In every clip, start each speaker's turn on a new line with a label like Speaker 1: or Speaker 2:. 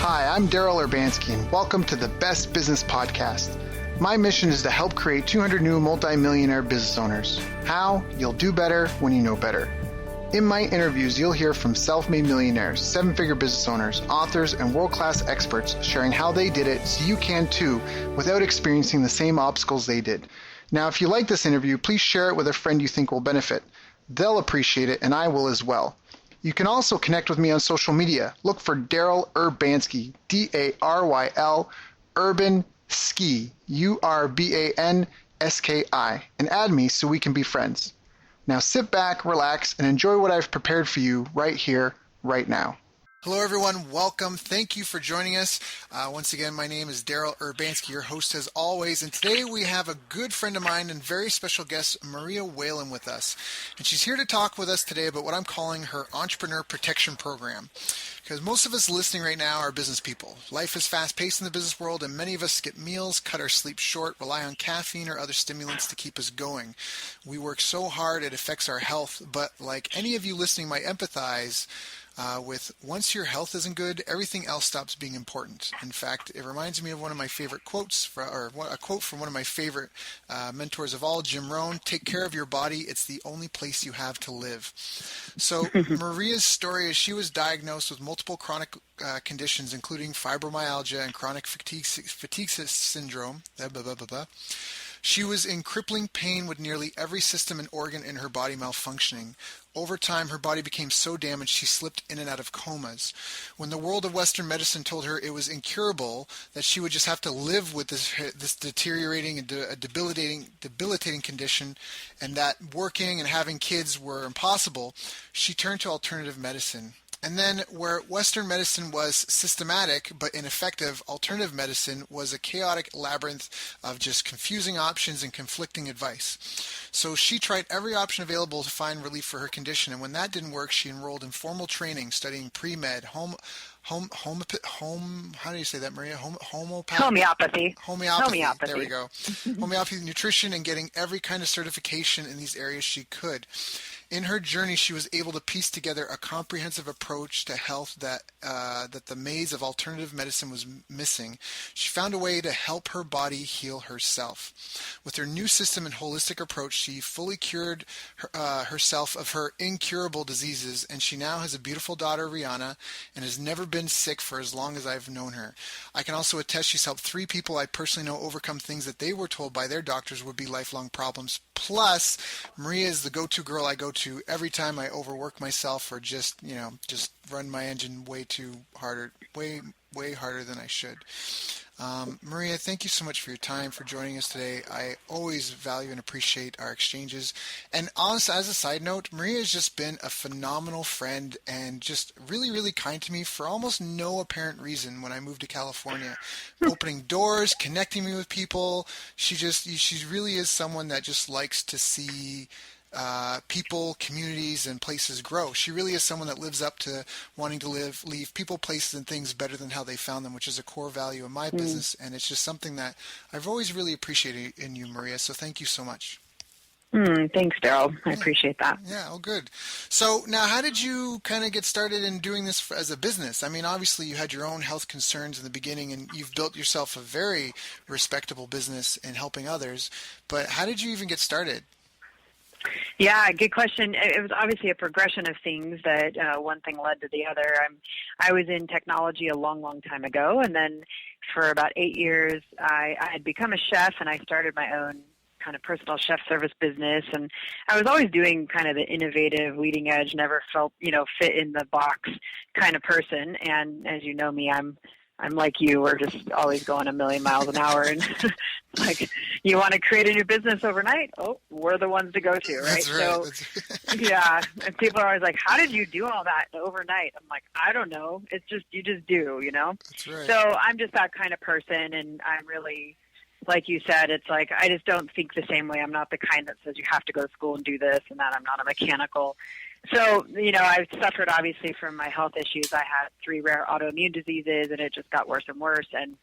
Speaker 1: Hi, I'm Daryl Urbanski, and welcome to the Best Business Podcast. My mission is to help create 200 new multi-millionaire business owners. How? You'll do better when you know better. In my interviews, you'll hear from self-made millionaires, seven-figure business owners, authors, and world-class experts sharing how they did it so you can too without experiencing the same obstacles they did. Now, if you like this interview, please share it with a friend you think will benefit. They'll appreciate it, and I will as well. You can also connect with me on social media. Look for Daryl Urbanski, D-A-R-Y-L, Urban Ski, U-R-B-A-N-S-K-I, and add me so we can be friends. Now sit back, relax, and enjoy what I've prepared for you right here, right now. Hello, everyone. Welcome. Thank you for joining us. Once again, my name is Daryl Urbanski, your host as always. And today we have a good friend of mine and very special guest, Maria Whalen, with us. And she's here to talk with us today about what I'm calling her Entrepreneur Protection Program. Because most of us listening right now are business people. Life is fast-paced in the business world, and many of us skip meals, cut our sleep short, rely on caffeine or other stimulants to keep us going. We work so hard it affects our health, but like any of you listening might empathize with once your health isn't good, everything else stops being important. In fact, it reminds me of one of my favorite quotes, a quote from one of my favorite mentors of all, Jim Rohn: "Take care of your body. It's the only place you have to live." So Maria's story is she was diagnosed with multiple chronic conditions, including fibromyalgia and chronic fatigue syndrome. She was in crippling pain with nearly every system and organ in her body malfunctioning. Over time, her body became so damaged she slipped in and out of comas. When the world of Western medicine told her it was incurable, that she would just have to live with this deteriorating and debilitating condition, and that working and having kids were impossible, she turned to alternative medicine. And then where Western medicine was systematic but ineffective, alternative medicine was a chaotic labyrinth of just confusing options and conflicting advice. So she tried every option available to find relief for her condition, and when that didn't work, she enrolled in formal training, studying pre-med, how do you say that, Maria?
Speaker 2: Homeopathy.
Speaker 1: There we go. Homeopathy, nutrition, and getting every kind of certification in these areas she could. In her journey, she was able to piece together a comprehensive approach to health that the maze of alternative medicine was missing. She found a way to help her body heal herself. With her new system and holistic approach, she fully cured herself of her incurable diseases, and she now has a beautiful daughter, Rihanna, and has never been sick for as long as I've known her. I can also attest she's helped 3 people I personally know overcome things that they were told by their doctors would be lifelong problems. Plus, Maria is the go-to girl I go to every time I overwork myself or just run my engine way harder than I should. Maria, thank you so much for your time, for joining us today. I always value and appreciate our exchanges. And honestly, as a side note, Maria has just been a phenomenal friend and just really, really kind to me for almost no apparent reason when I moved to California. Opening doors, connecting me with people. She really is someone that just likes to see people, communities, and places grow. She really is someone that lives up to wanting to leave people, places, and things better than how they found them, which is a core value of my business, and it's just something that I've always really appreciated in you, Maria, so thank you so much.
Speaker 2: Thanks, Daryl. I appreciate that.
Speaker 1: Yeah, oh, good. So now, how did you kind of get started in doing this as a business? I mean, obviously, you had your own health concerns in the beginning, and you've built yourself a very respectable business in helping others, but how did you even get started?
Speaker 2: Yeah, good question. It was obviously a progression of things that one thing led to the other. I was in technology a long, long time ago, and then for about 8 years, I had become a chef, and I started my own kind of personal chef service business. And I was always doing kind of the innovative, leading edge, never felt, fit in the box kind of person. And as you know me, I'm like you. We're just always going a million miles an hour, and like, you want to create a new business overnight? Oh, we're the ones to go to, right?
Speaker 1: That's right.
Speaker 2: So, yeah. And people are always like, "How did you do all that overnight?" I'm like, "I don't know. It's just you just do,
Speaker 1: That's right.
Speaker 2: So I'm just that kind of person, and I'm really, like you said, it's like I just don't think the same way. I'm not the kind that says you have to go to school and do this and that. I'm not a mechanical. So, I've suffered obviously from my health issues. I had 3 rare autoimmune diseases, and it just got worse and worse. And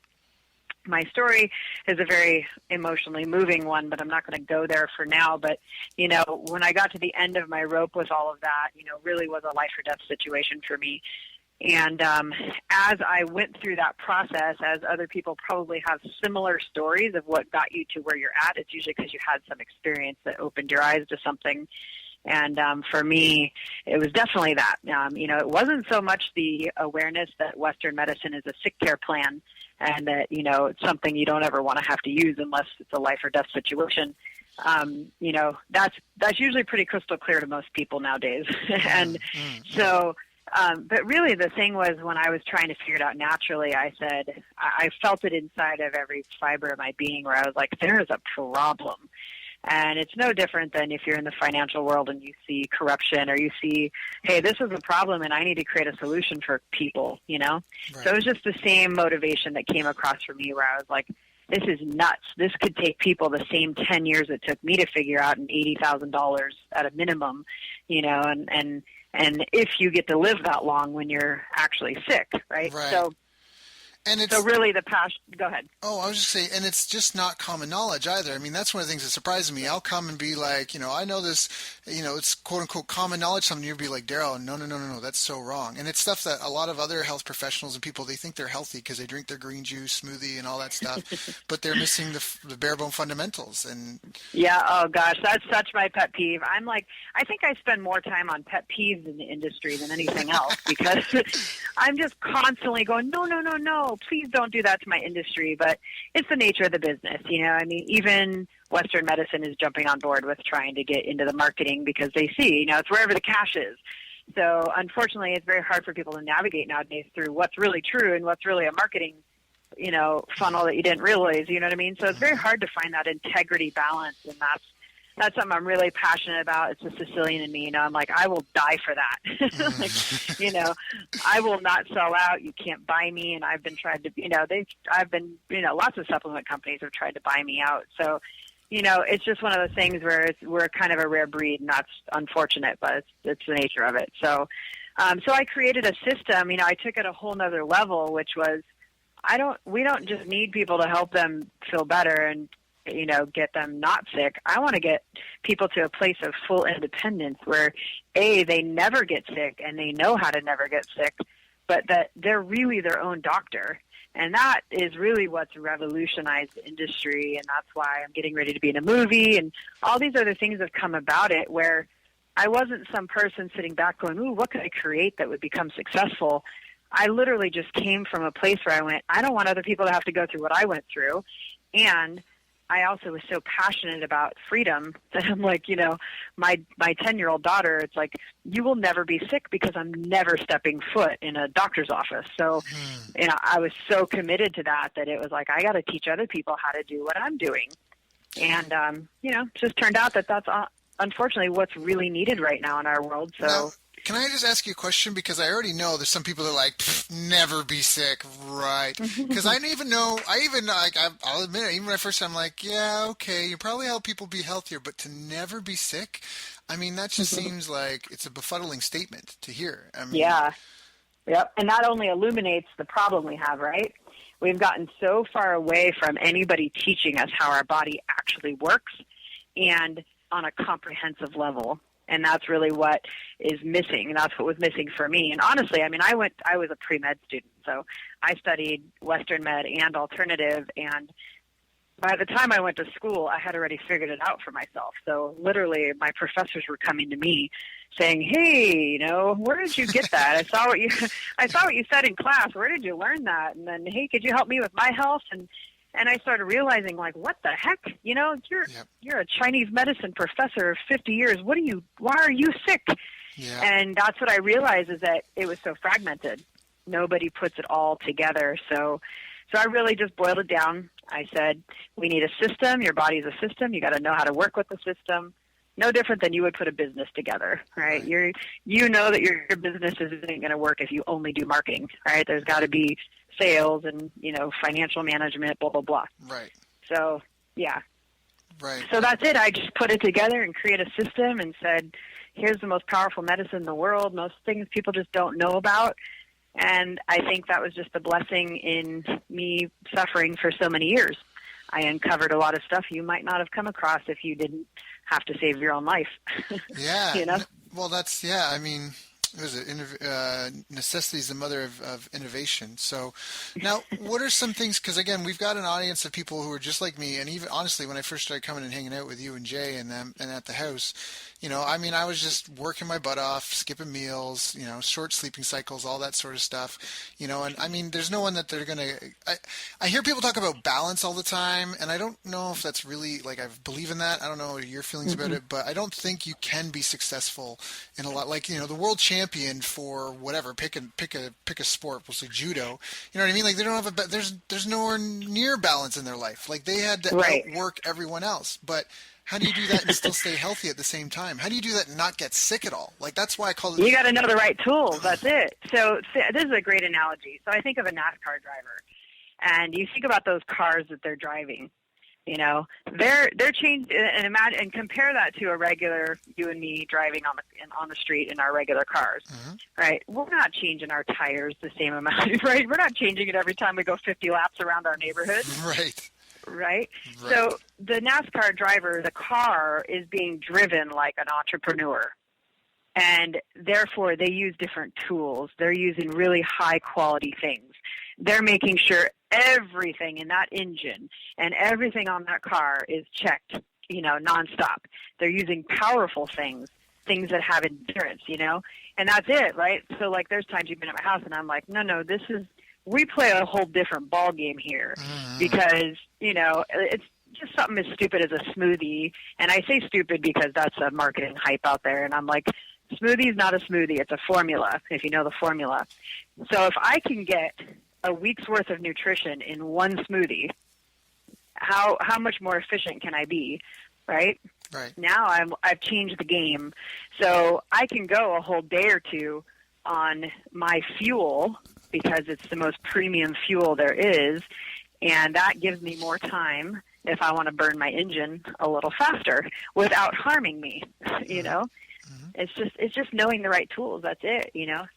Speaker 2: my story is a very emotionally moving one, but I'm not going to go there for now. But, when I got to the end of my rope with all of that, really was a life or death situation for me. And as I went through that process, as other people probably have similar stories of what got you to where you're at, it's usually because you had some experience that opened your eyes to something. And for me, it was definitely that. It wasn't so much the awareness that Western medicine is a sick care plan and that, it's something you don't ever want to have to use unless it's a life or death situation. That's usually pretty crystal clear to most people nowadays. And so, but really the thing was, when I was trying to figure it out naturally, I said, I felt it inside of every fiber of my being where I was like, there is a problem. And it's no different than if you're in the financial world and you see corruption, or you see, hey, this is a problem and I need to create a solution for people, Right. So it was just the same motivation that came across for me, where I was like, this is nuts. This could take people the same 10 years it took me to figure out, and $80,000 at a minimum, and if you get to live that long when you're actually sick, right?
Speaker 1: Right. And it's,
Speaker 2: so really the passion, go ahead.
Speaker 1: Oh, I was just saying, and it's just not common knowledge either. I mean, that's one of the things that surprises me. I'll come and be like, I know this, it's quote unquote common knowledge. Something you'll be like, Daryl, no, that's so wrong. And it's stuff that a lot of other health professionals and people, they think they're healthy because they drink their green juice smoothie and all that stuff, but they're missing the bare bone fundamentals. And
Speaker 2: yeah, oh gosh, that's such my pet peeve. I'm like, I think I spend more time on pet peeves in the industry than anything else, because I'm just constantly going, no, please don't do that to my industry. But it's the nature of the business, even Western medicine is jumping on board with trying to get into the marketing because they see, it's wherever the cash is. So unfortunately, it's very hard for people to navigate nowadays through what's really true and what's really a marketing, funnel that you didn't realize, you know what I mean? So it's very hard to find that integrity balance, and that's something I'm really passionate about. It's the Sicilian in me, I'm like, I will die for that. I will not sell out. You can't buy me. And I've been trying to, lots of supplement companies have tried to buy me out. So, it's just one of those things where we're kind of a rare breed, and that's unfortunate, but it's the nature of it. So, so I created a system, I took it a whole nother level, which was, we don't just need people to help them feel better and, get them not sick. I want to get people to a place of full independence where, A, they never get sick and they know how to never get sick, but that they're really their own doctor. And that is really what's revolutionized the industry, and that's why I'm getting ready to be in a movie, and all these other things have come about it, where I wasn't some person sitting back going, ooh, what could I create that would become successful? I literally just came from a place where I went, I don't want other people to have to go through what I went through. And I also was so passionate about freedom that I'm like, my 10-year-old daughter, it's like, you will never be sick because I'm never stepping foot in a doctor's office. So, I was so committed to that it was like, I got to teach other people how to do what I'm doing. And, it just turned out that that's unfortunately what's really needed right now in our world. So.
Speaker 1: Now, can I just ask you a question? Because I already know there's some people that are like, never be sick, right? Because I'll admit it, even when I first time, I'm like, yeah, okay, you probably help people be healthier, but to never be sick, I mean, that just seems like it's a befuddling statement to hear. I mean,
Speaker 2: yeah. Yep. And that only illuminates the problem we have, right? We've gotten so far away from anybody teaching us how our body actually works, and on a comprehensive level. And that's really what is missing. And that's what was missing for me. And honestly, I was a pre-med student. So I studied Western med and alternative. And by the time I went to school, I had already figured it out for myself. So literally my professors were coming to me saying, hey, where did you get that? I saw what you said in class. Where did you learn that? And then, hey, could you help me with my health? And I started realizing, like, what the heck? You're a Chinese medicine professor of 50 years. Why are you sick?
Speaker 1: Yeah.
Speaker 2: And that's what I realized, is that it was so fragmented. Nobody puts it all together. So I really just boiled it down. I said, we need a system. Your body's a system. You got to know how to work with the system. No different than you would put a business together, right? You know that your business isn't going to work if you only do marketing, right? There's got to be sales and, financial management, blah, blah, blah.
Speaker 1: Right.
Speaker 2: So, yeah.
Speaker 1: Right.
Speaker 2: So that's it. I just put it together and created a system and said, here's the most powerful medicine in the world. Most things people just don't know about. And I think that was just a blessing in me suffering for so many years. I uncovered a lot of stuff you might not have come across if you didn't have to save your own life.
Speaker 1: Yeah.
Speaker 2: You know?
Speaker 1: Well, I mean, necessity is the mother of innovation. So now, what are some things, because again, we've got an audience of people who are just like me, and even honestly, when I first started coming and hanging out with you and Jay and them and at the house, I mean, I was just working my butt off, skipping meals, short sleeping cycles, all that sort of stuff, and I mean, there's no one that they're going to, I hear people talk about balance all the time, and I don't know if that's really, like, I believe in that. I don't know your feelings about it, but I don't think you can be successful in a lot, like, the world champion for whatever, pick a sport, we'll say judo, you know what I mean? Like, they don't have there's nowhere near balance in their life. Like, they had to outwork everyone else, but how do you do that and still stay healthy at the same time? How do you do that and not get sick at all? Like, that's why I call it...
Speaker 2: You got to know the right tools. That's it. So this is a great analogy. So I think of a NASCAR driver, and you think about those cars that they're driving. They're changed, and imagine and compare that to a regular you and me driving on the street in our regular cars, right? We're not changing our tires the same amount, right? We're not changing it every time we go 50 laps around our neighborhood, right? So the NASCAR driver, the car is being driven like an entrepreneur, and therefore they use different tools. They're using really high quality things. They're making sure everything in that engine and everything on that car is checked, nonstop. They're using powerful things that have endurance, and that's it, right? So, like, there's times you've been at my house and I'm like, no, we play a whole different ball game here because, it's just something as stupid as a smoothie. And I say stupid because that's a marketing hype out there. And I'm like, smoothie is not a smoothie. It's a formula, if you know the formula. So if I can get a week's worth of nutrition in one smoothie, how much more efficient can I be, right? Now I've changed the game, so I can go a whole day or two on my fuel because it's the most premium fuel there is, and that gives me more time if I want to burn my engine a little faster without harming me. It's just knowing the right tools. That's it.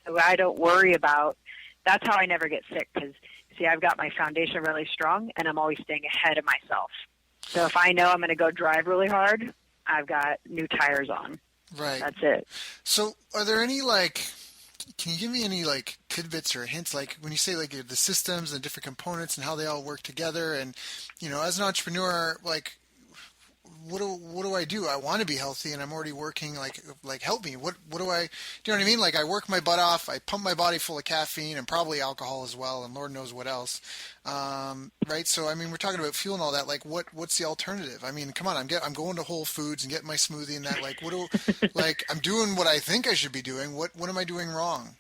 Speaker 2: So I don't worry about. That's how I never get sick because, see, I've got my foundation really strong and I'm always staying ahead of myself. So if I know I'm going to go drive really hard, I've got new tires on.
Speaker 1: Right.
Speaker 2: That's it.
Speaker 1: So are there any, can you give me any, tidbits or hints, when you say, the systems and different components and how they all work together and, as an entrepreneur, what do I do? I want to be healthy and I'm already working, help me. What do I, do you know what I mean? I work my butt off, I pump my body full of caffeine and probably alcohol as well, and Lord knows what else. Right. So, I mean, we're talking about fuel and all that. What's the alternative? I mean, come on, I'm going to Whole Foods and getting my smoothie and that, I'm doing what I think I should be doing. What am I doing wrong?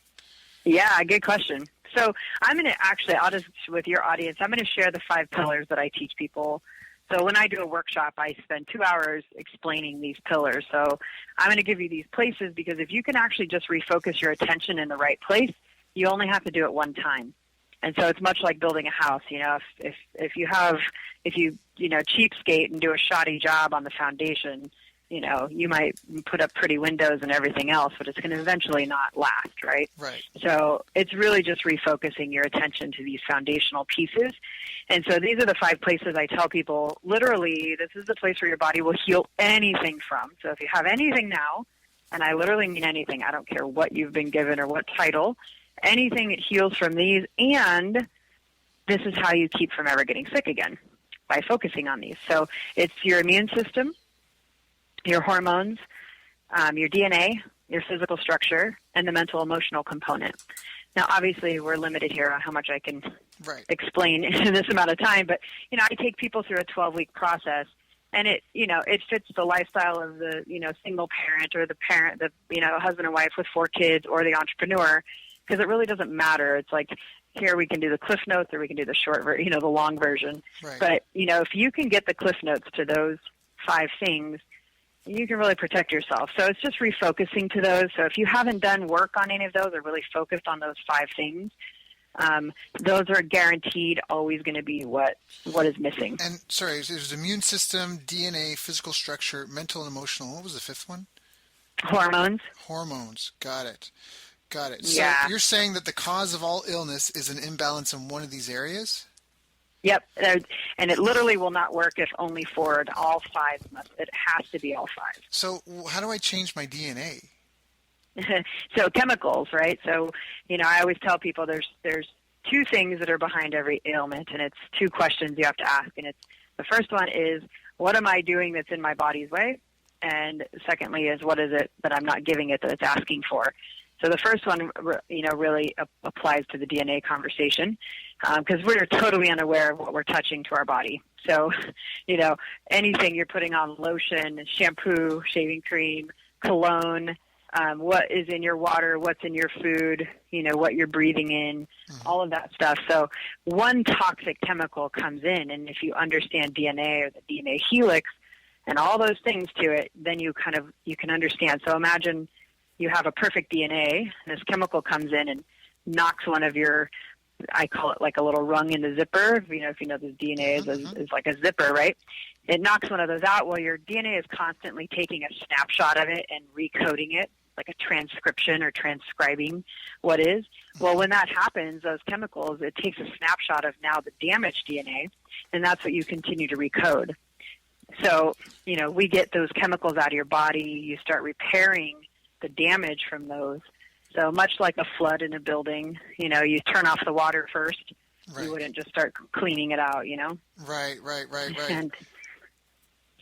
Speaker 2: Yeah, good question. So I'm going to I'll just, with your audience, I'm going to share the 5 pillars that I teach people. So when I do a workshop, I spend 2 hours explaining these pillars. So I'm going to give you these places because if you can actually just refocus your attention in the right place, you only have to do it one time. And so it's much like building a house. If you cheapskate and do a shoddy job on the foundation, you might put up pretty windows and everything else, but it's going to eventually not last, right?
Speaker 1: Right.
Speaker 2: So it's really just refocusing your attention to these foundational pieces. And so these are the 5 places I tell people, literally, this is the place where your body will heal anything from. So if you have anything now, and I literally mean anything, I don't care what you've been given or what title, anything that heals from these, and this is how you keep from ever getting sick again, by focusing on these. So it's your immune system, your hormones, your DNA, your physical structure, and the mental emotional component. Now, obviously, we're limited here on how much I can explain in this amount of time, but, I take people through a 12-week process, and it fits the lifestyle of the, single parent or the parent, husband and wife with 4 kids or the entrepreneur, because it really doesn't matter. It's like, here we can do the Cliff Notes or we can do the short, the long version.
Speaker 1: Right.
Speaker 2: But, if you can get the Cliff Notes to those 5 things, you can really protect yourself. So it's just refocusing to those. So if you haven't done work on any of those or really focused on those 5 things, those are guaranteed always going to be what is missing.
Speaker 1: And sorry, there's immune system, DNA, physical structure, mental and emotional. What was the 5th one?
Speaker 2: Hormones.
Speaker 1: Hormones. Got it.
Speaker 2: Yeah.
Speaker 1: So you're saying that the cause of all illness is an imbalance in one of these areas?
Speaker 2: Yep, and it literally will not work if only 4. All 5 must. It has to be all 5.
Speaker 1: So how do I change my DNA?
Speaker 2: So chemicals, right? So, I always tell people there's two things that are behind every ailment, and it's two questions you have to ask. And it's the first one is, what am I doing that's in my body's way? And secondly is, what is it that I'm not giving it that it's asking for? So the first one, really applies to the DNA conversation, because we're totally unaware of what we're touching to our body. So, anything you're putting on, lotion, shampoo, shaving cream, cologne, what is in your water, what's in your food, what you're breathing in, all of that stuff. So one toxic chemical comes in, and if you understand DNA or the DNA helix and all those things to it, then you can understand. So imagine you have a perfect DNA, and this chemical comes in and knocks one of your, I call it like a little rung in the zipper. If you know this DNA is like a zipper, right? It knocks one of those out. Well, your DNA is constantly taking a snapshot of it and recoding it, like a transcription or transcribing what is. Well, when that happens, those chemicals, it takes a snapshot of now the damaged DNA, and that's what you continue to recode. So, we get those chemicals out of your body. You start repairing the damage from those. So much like a flood in a building, you turn off the water first. Right. You wouldn't just start cleaning it out,
Speaker 1: Right.
Speaker 2: And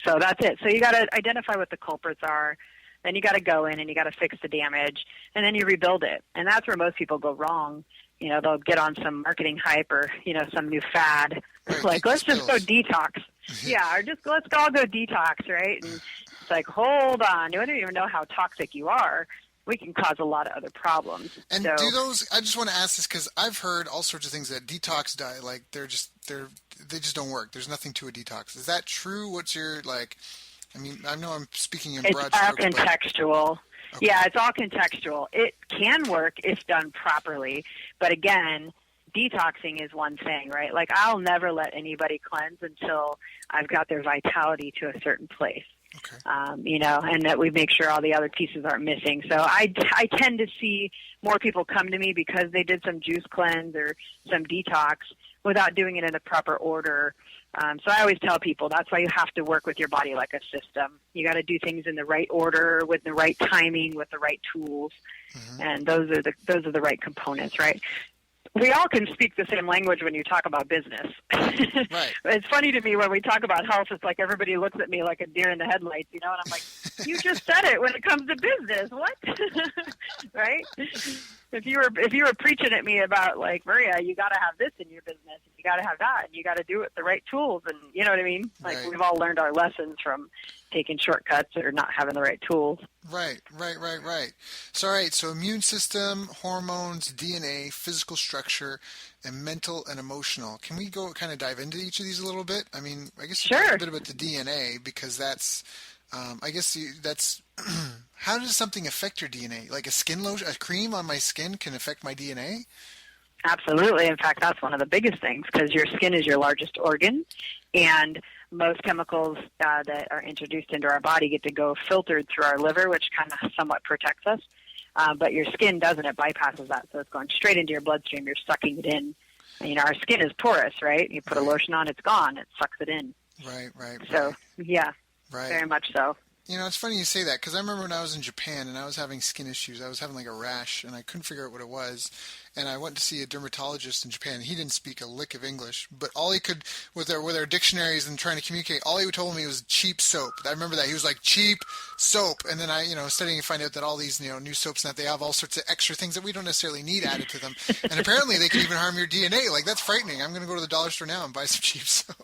Speaker 2: so that's it. So you got to identify what the culprits are. Then you got to go in and you got to fix the damage, and then you rebuild it. And that's where most people go wrong. They'll get on some marketing hype or, some new fad.
Speaker 1: Right,
Speaker 2: like, let's just go detox. Yeah, or just let's all go detox, right? And it's like, hold on. You don't even know how toxic you are. We can cause a lot of other problems.
Speaker 1: And do those, I just want to ask this because I've heard all sorts of things that detox diet, like they just don't work. There's nothing to a detox. Is that true? What's your, I know I'm speaking in broad strokes.
Speaker 2: It's all contextual. Okay. Yeah, it's all contextual. It can work if done properly, but again, detoxing is one thing, right? Like, I'll never let anybody cleanse until I've got their vitality to a certain place.
Speaker 1: Okay.
Speaker 2: And that we make sure all the other pieces aren't missing. So I tend to see more people come to me because they did some juice cleanse or some detox without doing it in the proper order. So I always tell people that's why you have to work with your body like a system. You got to do things in the right order, with the right timing, with the right tools, and those are the right components, right? We all can speak the same language when you talk about business.
Speaker 1: Right.
Speaker 2: It's funny to me when we talk about health, it's like everybody looks at me like a deer in the headlights, and I'm like, you just said it when it comes to business. What? Right? If you were preaching at me about, like, Maria, you got to have this in your business, and you got to have that, and you got to do it with the right tools, and you know what I mean? Like, we've all learned our lessons from taking shortcuts or not having the right tools.
Speaker 1: Right. So, all right, so immune system, hormones, DNA, physical structure, and mental and emotional. Can we go kind of dive into each of these a little bit? I mean, I guess
Speaker 2: sure.
Speaker 1: Talk a bit about the DNA, because that's, that's, how does something affect your DNA? Like a skin lotion, a cream on my skin can affect my DNA?
Speaker 2: Absolutely. In fact, that's one of the biggest things, because your skin is your largest organ, and most chemicals that are introduced into our body get to go filtered through our liver, which kind of somewhat protects us. But your skin doesn't. It bypasses that. So it's going straight into your bloodstream. You're sucking it in. And, our skin is porous, right? You put a lotion on, it's gone. It sucks it in.
Speaker 1: Right.
Speaker 2: So, yeah, very much so.
Speaker 1: It's funny you say that, because I remember when I was in Japan and I was having skin issues. I was having like a rash, and I couldn't figure out what it was. And I went to see a dermatologist in Japan. He didn't speak a lick of English, but all he could, with our dictionaries and trying to communicate, all he told me was cheap soap. I remember that. He was like, cheap soap. And then I, studying and find out that all these, new soaps, and that they have all sorts of extra things that we don't necessarily need added to them. And apparently they can even harm your DNA. Like, that's frightening. I'm going to go to the dollar store now and buy some cheap soap.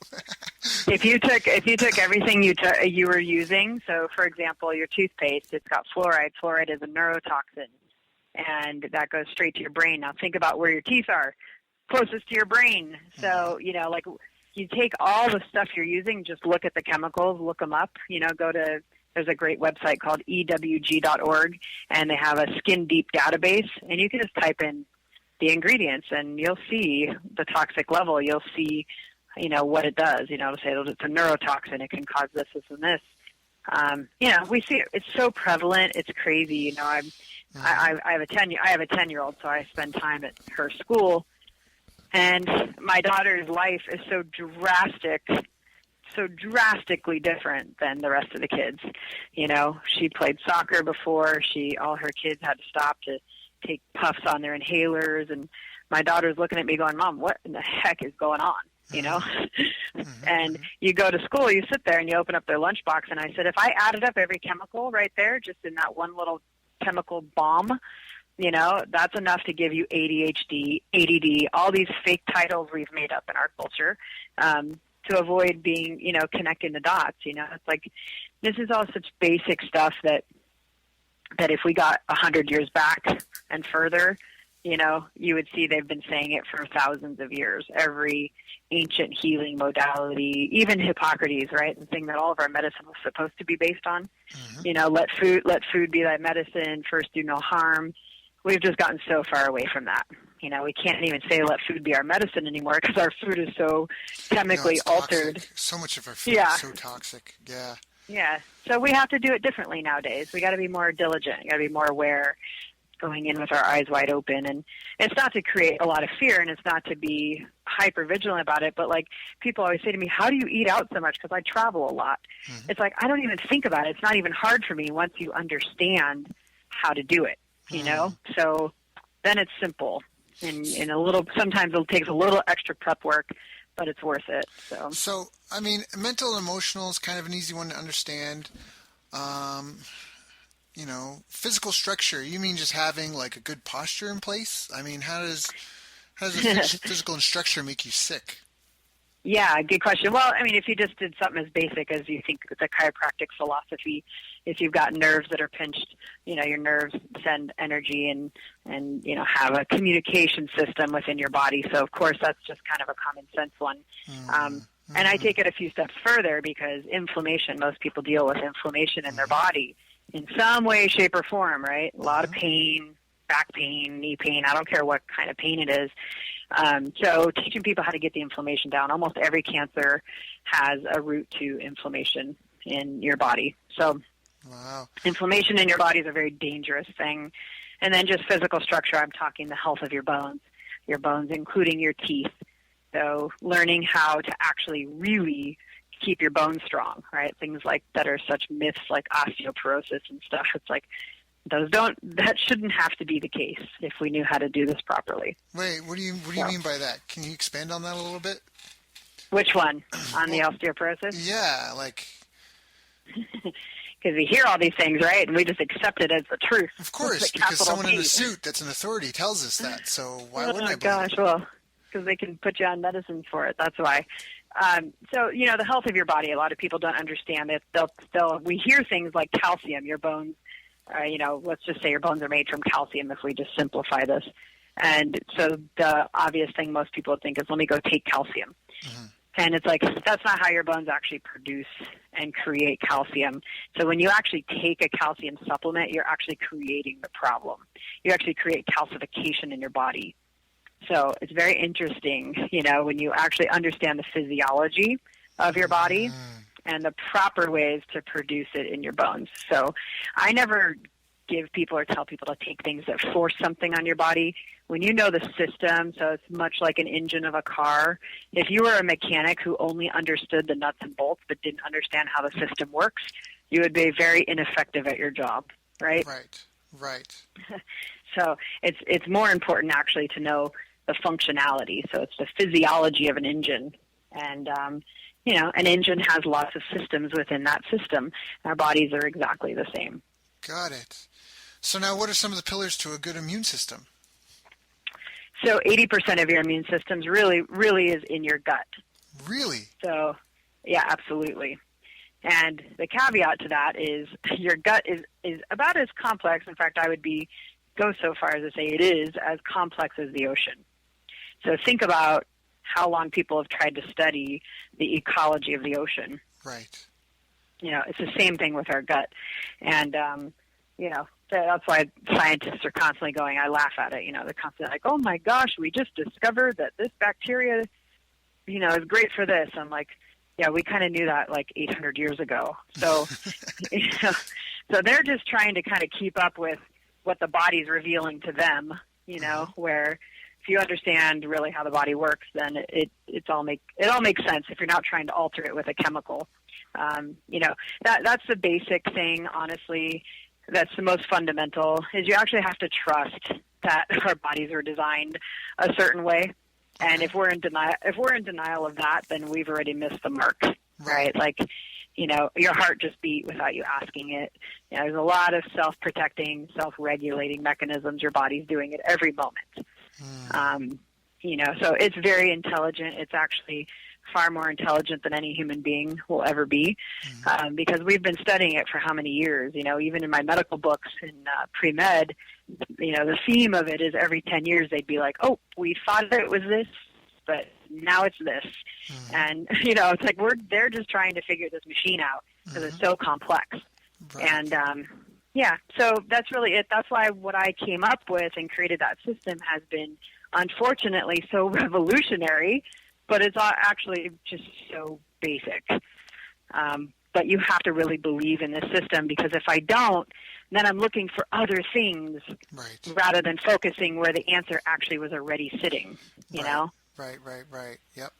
Speaker 2: If you took everything you were using, so for example, your toothpaste, it's got fluoride. Fluoride is a neurotoxin, and that goes straight to your brain. Now think about where your teeth are, closest to your brain. So, like, you take all the stuff you're using, just look at the chemicals, look them up, there's a great website called ewg.org, and they have a skin deep database, and you can just type in the ingredients and you'll see the toxic level. You'll see, what it does, to say it's a neurotoxin, it can cause this, this, and this. We see it. It's so prevalent. It's crazy. I have a 10-year-old, so I spend time at her school, and my daughter's life is so drastic so drastically different than the rest of the kids. You know, she played soccer before. All her kids had to stop to take puffs on their inhalers, and my daughter's looking at me going, Mom, what in the heck is going on? You know, and you go to school, you sit there and you open up their lunchbox. And I said, if I added up every chemical right there, just in that one little chemical bomb, you know, that's enough to give you ADHD, ADD, all these fake titles we've made up in our culture, to avoid being, you know, connecting the dots. You know, it's like, this is all such basic stuff that if we got 100 years back and further, you know, you would see they've been saying it for thousands of years. Every ancient healing modality, even Hippocrates, right? The thing that all of our medicine was supposed to be based on. You know, let food be thy medicine, first do no harm. We've just gotten so far away from that. You know, we can't even say let food be our medicine anymore because our food is so chemically altered.
Speaker 1: Toxic. So much of our food is so toxic. Yeah.
Speaker 2: Yeah. So we have to do it differently nowadays. We got to be more diligent. You got to be more aware, going in with our eyes wide open. And it's not to create a lot of fear, and it's not to be hyper vigilant about it, but like people always say to me, how do you eat out so much? Because I travel a lot. It's like, I don't even think about it. It's not even hard for me once you understand how to do it, you know? So then it's simple, and sometimes it takes a little extra prep work, but it's worth it. So
Speaker 1: I mean, mental and emotional is kind of an easy one to understand. You know, physical structure, you mean just having like a good posture in place? I mean, how does a physical structure make you sick?
Speaker 2: Yeah, good question. Well, I mean, if you just did something as basic as you think the chiropractic philosophy, if you've got nerves that are pinched, you know, your nerves send energy and you know, have a communication system within your body. So, of course, that's just kind of a common sense one. And I take it a few steps further, because inflammation, most people deal with inflammation in their body in some way, shape, or form, right? A lot of pain, back pain, knee pain, I don't care what kind of pain it is. So teaching people how to get the inflammation down. Almost every cancer has a root to inflammation in your body. So inflammation in your body is a very dangerous thing. And then just physical structure, I'm talking the health of your bones including your teeth. So learning how to actually really keep your bones strong, right? Things like that are such myths like osteoporosis and stuff. It's like, that shouldn't have to be the case if we knew how to do this properly.
Speaker 1: Wait, what do you mean by that? Can you expand on that a little bit?
Speaker 2: Which one? On the osteoporosis?
Speaker 1: Yeah, like,
Speaker 2: because we hear all these things, right? And we just accept it as the truth.
Speaker 1: Of course, because someone in a suit that's an authority tells us that. So why wouldn't I believe it?
Speaker 2: Oh, gosh, well, because they can put you on medicine for it. That's why. So, you know, the health of your body, a lot of people don't understand it. We hear things like calcium, your bones, you know, let's just say your bones are made from calcium if we just simplify this. And so the obvious thing most people think is, let me go take calcium. And it's like, that's not how your bones actually produce and create calcium. So when you actually take a calcium supplement, you're actually creating the problem. You actually create calcification in your body. So it's very interesting, you know, when you actually understand the physiology of your body and the proper ways to produce it in your bones. So I never give people or tell people to take things that force something on your body. When you know the system, so it's much like an engine of a car. If you were a mechanic who only understood the nuts and bolts but didn't understand how the system works, you would be very ineffective at your job, right?
Speaker 1: Right.
Speaker 2: So it's more important actually to know the functionality. So it's the physiology of an engine. And, you know, an engine has lots of systems within that system. Our bodies are exactly the same.
Speaker 1: Got it. So now what are some of the pillars to a good immune system?
Speaker 2: So 80% of your immune system really is in your gut.
Speaker 1: Really?
Speaker 2: So, yeah, absolutely. And the caveat to that is your gut is about as complex. In fact, I would go so far as to say it is as complex as the ocean. So think about how long people have tried to study the ecology of the ocean.
Speaker 1: Right.
Speaker 2: You know, it's the same thing with our gut. And, you know, that's why scientists are constantly going, I laugh at it, you know, they're constantly like, oh my gosh, we just discovered that this bacteria, you know, is great for this. I'm like, yeah, we kind of knew that like 800 years ago. So, you know, so they're just trying to kind of keep up with what the body's revealing to them, you know, where if you understand really how the body works, then it all makes sense if you're not trying to alter it with a chemical. That's the basic thing, honestly. That's the most fundamental, is you actually have to trust that our bodies are designed a certain way. And if we're in denial of that, then we've already missed the mark, right? Like, your heart just beat without you asking it. There's a lot of self-protecting, self-regulating mechanisms your body's doing at every moment. So it's very intelligent. It's actually far more intelligent than any human being will ever be, because we've been studying it for how many years? Even in my medical books in pre-med, the theme of it is every 10 years they'd be like, oh, we thought it was this, but now it's this. And, it's like they're just trying to figure this machine out because it's so complex. Right. And, so that's really it. That's why what I came up with and created that system has been, unfortunately, so revolutionary, but it's actually just so basic. But you have to really believe in this system, because if I don't, then I'm looking for other things rather than focusing where the answer actually was already sitting, you know?
Speaker 1: Right. Yep.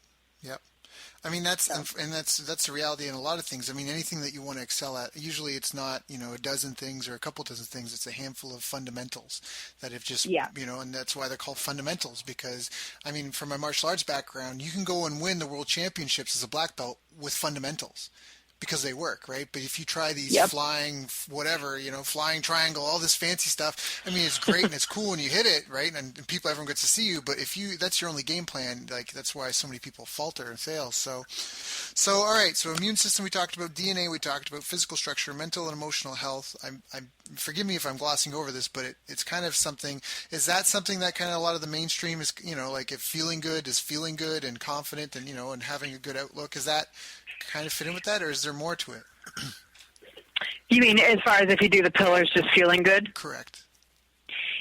Speaker 1: I mean, that's the reality in a lot of things. I mean, anything that you want to excel at, usually it's not, a dozen things or a couple dozen things. It's a handful of fundamentals that have just, and that's why they're called fundamentals, because, I mean, from my martial arts background, you can go and win the world championships as a black belt with fundamentals, because they work, right? But if you try these flying, whatever, flying triangle, all this fancy stuff, I mean, it's great and it's cool when you hit it, right? And everyone gets to see you. But if that's your only game plan, like, that's why so many people falter and fail. So all right. So immune system, we talked about. DNA, we talked about. Physical structure, mental and emotional health. Forgive me if I'm glossing over this, but it's kind of something. Is that something that kind of a lot of the mainstream is, like, if feeling good is feeling good and confident and, and having a good outlook, is that kind of fit in with that, or is there more to it?
Speaker 2: You mean as far as if you do the pillars just feeling good?
Speaker 1: Correct.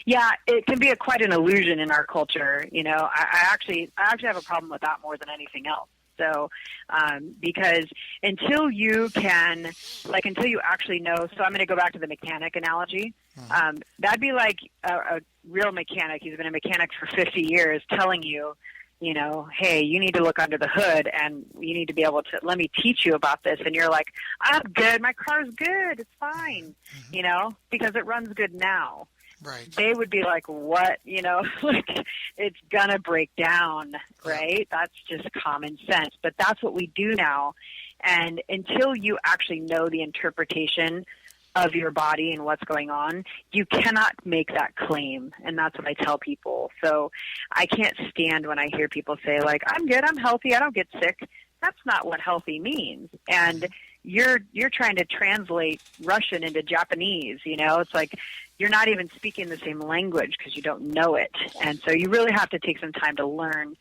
Speaker 2: Yeah, it can be quite an illusion in our culture. I actually have a problem with that more than anything else. So, because until you actually know, so I'm going to go back to the mechanic analogy. That'd be like a real mechanic. He's been a mechanic for 50 years telling you, hey, you need to look under the hood and you need to be able to, let me teach you about this. And you're like, I'm good. My car's good. It's fine, because it runs good now.
Speaker 1: Right.
Speaker 2: They would be like, what? Like, it's going to break down, right? That's just common sense. But that's what we do now. And until you actually know the interpretation of your body and what's going on, you cannot make that claim. And that's what I tell people. So I can't stand when I hear people say, like, I'm good, I'm healthy, I don't get sick. That's not what healthy means. And you're trying to translate Russian into Japanese, It's like you're not even speaking the same language because you don't know it. And so you really have to take some time to learn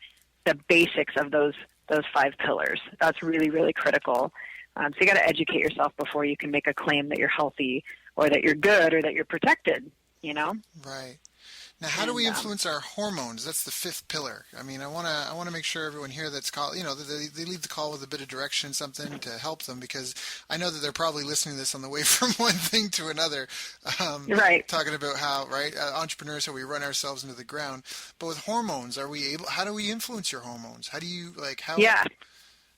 Speaker 2: the basics of those 5 pillars. That's really, really critical. So you got to educate yourself before you can make a claim that you're healthy or that you're good or that you're protected,
Speaker 1: Right. Now, how do we influence our hormones? That's the 5th pillar. I mean, I want to make sure everyone here that's call, they leave the call with a bit of direction, something to help them, because I know that they're probably listening to this on the way from one thing to another.
Speaker 2: Right.
Speaker 1: Talking about how, entrepreneurs, how we run ourselves into the ground. But with hormones, how do we influence your hormones? How do you,
Speaker 2: Yeah.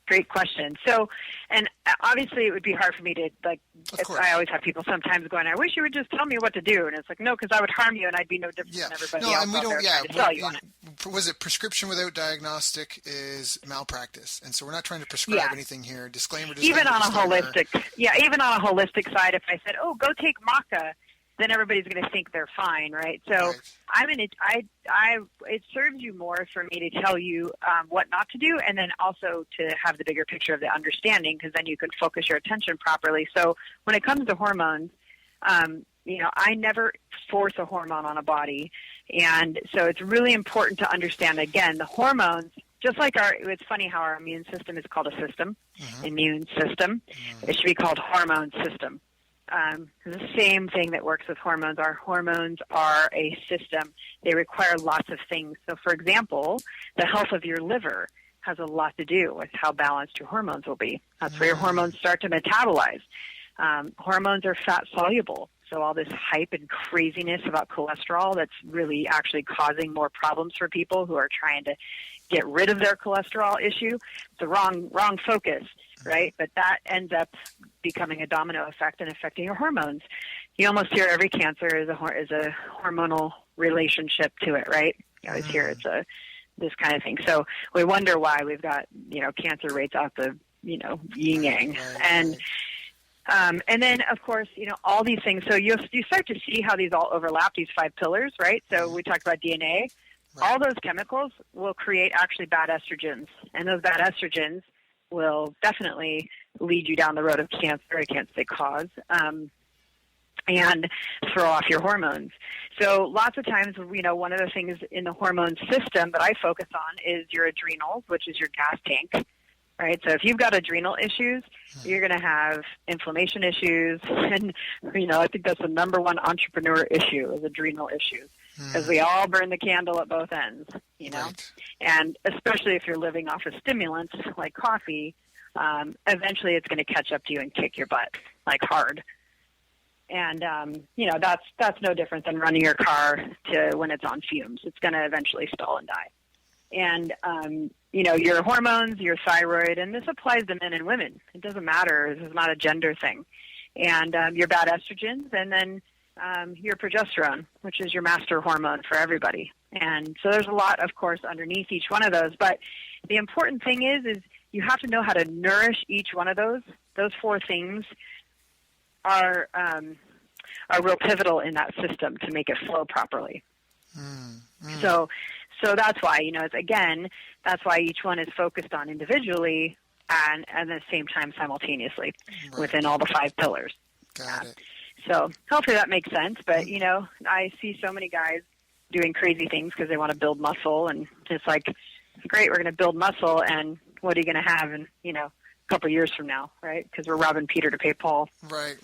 Speaker 2: Great question. So, and obviously it would be hard for me to, I always have people sometimes going, I wish you would just tell me what to do. And it's like, no, because I would harm you and I'd be no different than everybody else.
Speaker 1: And we don't,
Speaker 2: trying to tell you on it.
Speaker 1: Was it prescription without diagnostic is malpractice. And so we're not trying to prescribe anything here. Disclaimer.
Speaker 2: Even on a holistic side, if I said, oh, go take maca, then everybody's going to think they're fine, right? So it serves you more for me to tell you what not to do, and then also to have the bigger picture of the understanding, because then you can focus your attention properly. So when it comes to hormones, I never force a hormone on a body, and so it's really important to understand, again, the hormones. Just like it's funny how our immune system is called a system, immune system. It should be called hormone system. The same thing that works with hormones. Our hormones are a system. They require lots of things. So, for example, the health of your liver has a lot to do with how balanced your hormones will be. That's where your hormones start to metabolize. Hormones are fat soluble. So all this hype and craziness about cholesterol that's really actually causing more problems for people who are trying to get rid of their cholesterol issue. The wrong focus, right? But that ends up becoming a domino effect and affecting your hormones. You almost hear every cancer is a hormonal relationship to it, right? You always hear it's this kind of thing. So we wonder why we've got, cancer rates out the, yin yang. And then, of course, all these things. So you start to see how these all overlap, these 5 pillars, right? So we talked about DNA. All those chemicals will create actually bad estrogens. And those bad estrogens will definitely lead you down the road of cancer. I can't say cause. And throw off your hormones. So lots of times, one of the things in the hormone system that I focus on is your adrenals, which is your gas tank, right? So if you've got adrenal issues, you're going to have inflammation issues. And, I think that's the number one entrepreneur issue is adrenal issues. Because we all burn the candle at both ends,
Speaker 1: Right.
Speaker 2: And especially if you're living off of stimulants like coffee, eventually it's going to catch up to you and kick your butt, like hard. And, that's no different than running your car to when it's on fumes. It's going to eventually stall and die. And, your hormones, your thyroid, and this applies to men and women. It doesn't matter. This is not a gender thing. And your bad estrogens, and then your progesterone, which is your master hormone for everybody. And so there's a lot, of course, underneath each one of those. But the important thing is you have to know how to nourish each one of those. Those 4 things are real pivotal in that system to make it flow properly. So that's why, that's why each one is focused on individually and at the same time simultaneously within all the 5 pillars.
Speaker 1: Got it.
Speaker 2: So hopefully that makes sense. But, I see so many guys doing crazy things because they want to build muscle. And it's like, great, we're going to build muscle. And what are you going to have in, a couple of years from now, right? Because we're robbing Peter to pay Paul.
Speaker 1: Right.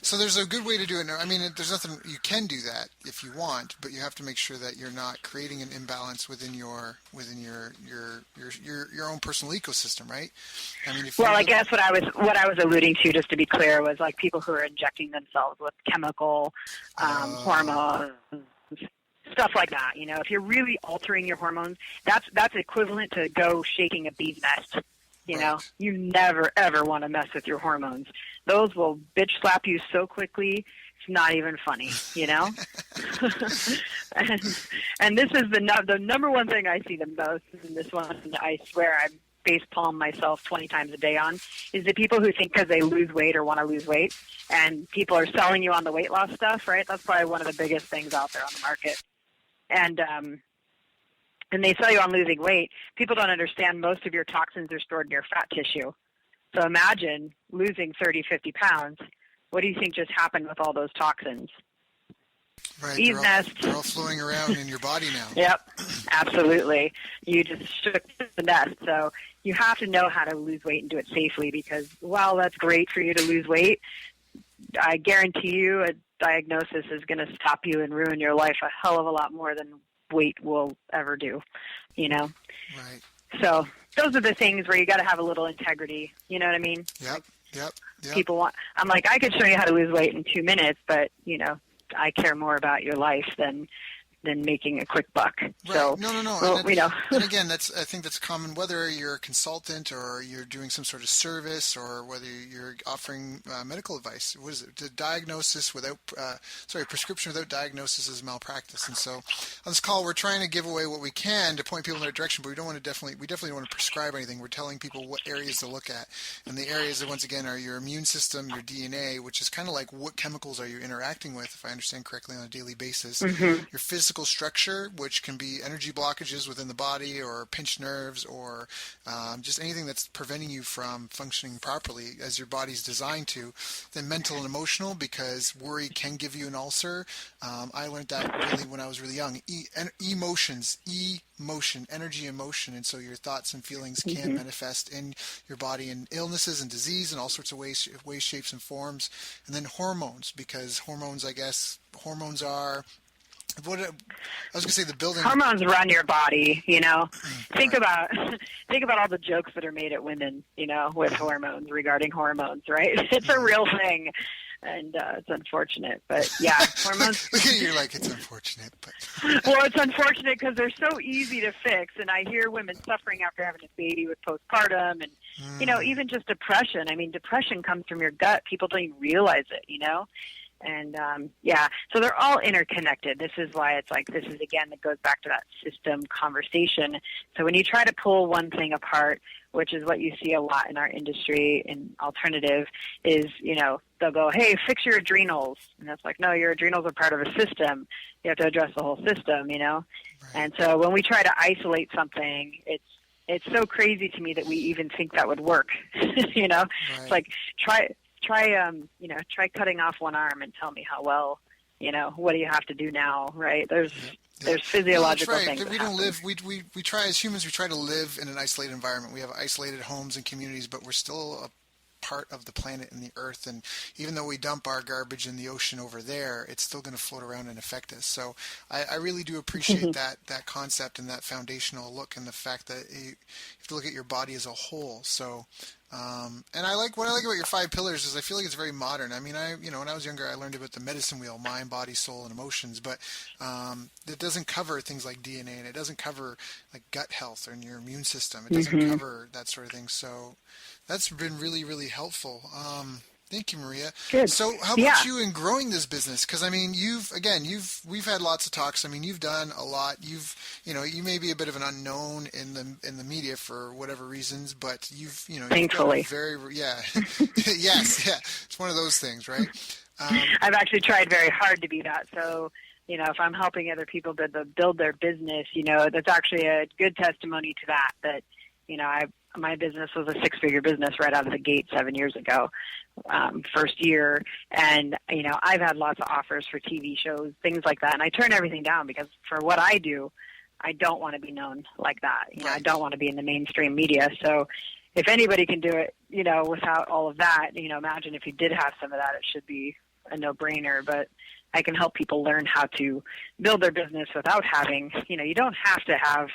Speaker 1: So there's a good way to do it. I mean, there's nothing, you can do that if you want, but you have to make sure that you're not creating an imbalance within your own personal ecosystem, right? I mean,
Speaker 2: I guess what I was alluding to, just to be clear, was like people who are injecting themselves with chemical hormones, stuff like that. If you're really altering your hormones, that's equivalent to go shaking a bee's nest. You never, ever want to mess with your hormones. Those will bitch slap you so quickly, it's not even funny, and this is the number one thing I see the most, and this one I swear I facepalm myself 20 times a day on, is the people who think because they lose weight or want to lose weight, and people are selling you on the weight loss stuff, right? That's probably one of the biggest things out there on the market. And they sell you on losing weight. People don't understand most of your toxins are stored in your fat tissue. So imagine losing 30, 50 pounds. What do you think just happened with all those toxins?
Speaker 1: Right,
Speaker 2: They're
Speaker 1: all flowing around in your body now.
Speaker 2: Yep, absolutely. You just shook the nest. So you have to know how to lose weight and do it safely, because while that's great for you to lose weight, I guarantee you a diagnosis is going to stop you and ruin your life a hell of a lot more than weight will ever do,
Speaker 1: Right.
Speaker 2: So those are the things where you got to have a little integrity. You know what I mean?
Speaker 1: Yep.
Speaker 2: People I'm like, I could show you how to lose weight in 2 minutes, but I care more about your life than making a quick buck.
Speaker 1: Right.
Speaker 2: So,
Speaker 1: No.
Speaker 2: Well,
Speaker 1: and again, I think that's common, whether you're a consultant or you're doing some sort of service or whether you're offering medical advice. What is it? Prescription without diagnosis is malpractice. And so on this call, we're trying to give away what we can to point people in that direction, but we definitely don't want to prescribe anything. We're telling people what areas to look at. And the areas that, once again, are your immune system, your DNA, which is kind of like what chemicals are you interacting with, if I understand correctly, on a daily basis. Your physical structure, which can be energy blockages within the body or pinched nerves or just anything that's preventing you from functioning properly as your body's designed to. Then mental and emotional, because worry can give you an ulcer. I learned that really when I was really young. Emotion, energy, emotion, and so your thoughts and feelings can manifest in your body in illnesses and disease and all sorts of ways, shapes, and forms. And then hormones, because hormones are What I was going to say, the building.
Speaker 2: Hormones run your body, you know. Think
Speaker 1: Right.
Speaker 2: about think about all the jokes that are made at women, you know, with hormones, regarding hormones, right? It's a real thing, and it's unfortunate, but yeah, hormones.
Speaker 1: Look at you, you're like, it's unfortunate, but
Speaker 2: Well, it's unfortunate because they're so easy to fix, and I hear women suffering after having a baby with postpartum, and you know, even just depression. I mean, depression comes from your gut. People don't even realize it, you know. And yeah, so they're all interconnected. This is why it's like, this is again, that goes back to that system conversation. So when you try to pull one thing apart, which is what you see a lot in our industry in alternative, is, you know, they'll go, hey, fix your adrenals. And that's like, no, your adrenals are part of a system. You have to address the whole system, you know?
Speaker 1: right.
Speaker 2: And so when we try to isolate something, it's so crazy to me that we even think that would work. You know,
Speaker 1: Right.
Speaker 2: it's like, you know, try cutting off one arm and tell me how well, you know, what do you have to do now, right? There's physiological
Speaker 1: That's right.
Speaker 2: things.
Speaker 1: We don't live. We try as humans. We try to live in an isolated environment. We have isolated homes and communities, but we're still a part of the planet and the earth. And even though we dump our garbage in the ocean over there, it's still going to float around and affect us. So I really do appreciate that concept and that foundational look, and the fact that you have to look at your body as a whole. So. And what I like about your 5 pillars is I feel like it's very modern. I mean, when I was younger, I learned about the medicine wheel: mind, body, soul, and emotions. But it doesn't cover things like DNA, and it doesn't cover like gut health or your immune system. It doesn't cover that sort of thing. So that's been really, really helpful. Thank you, Maria.
Speaker 2: Good.
Speaker 1: So how about you in growing this business? Because I mean, we've had lots of talks. I mean, you've done a lot. You may be a bit of an unknown in the media for whatever reasons, but
Speaker 2: Thankfully.
Speaker 1: you've yes, yeah. It's one of those things, right?
Speaker 2: I've actually tried very hard to be that. So, you know, if I'm helping other people build their business, you know, that's actually a good testimony to that, you know, my business was a 6-figure business right out of the gate 7 years ago, first year. And, you know, I've had lots of offers for TV shows, things like that. And I turn everything down because for what I do, I don't want to be known like that. You know, I don't want to be in the mainstream media. So if anybody can do it, you know, without all of that, you know, imagine if you did have some of that, it should be a no-brainer. But I can help people learn how to build their business without having, you know, you don't have to have,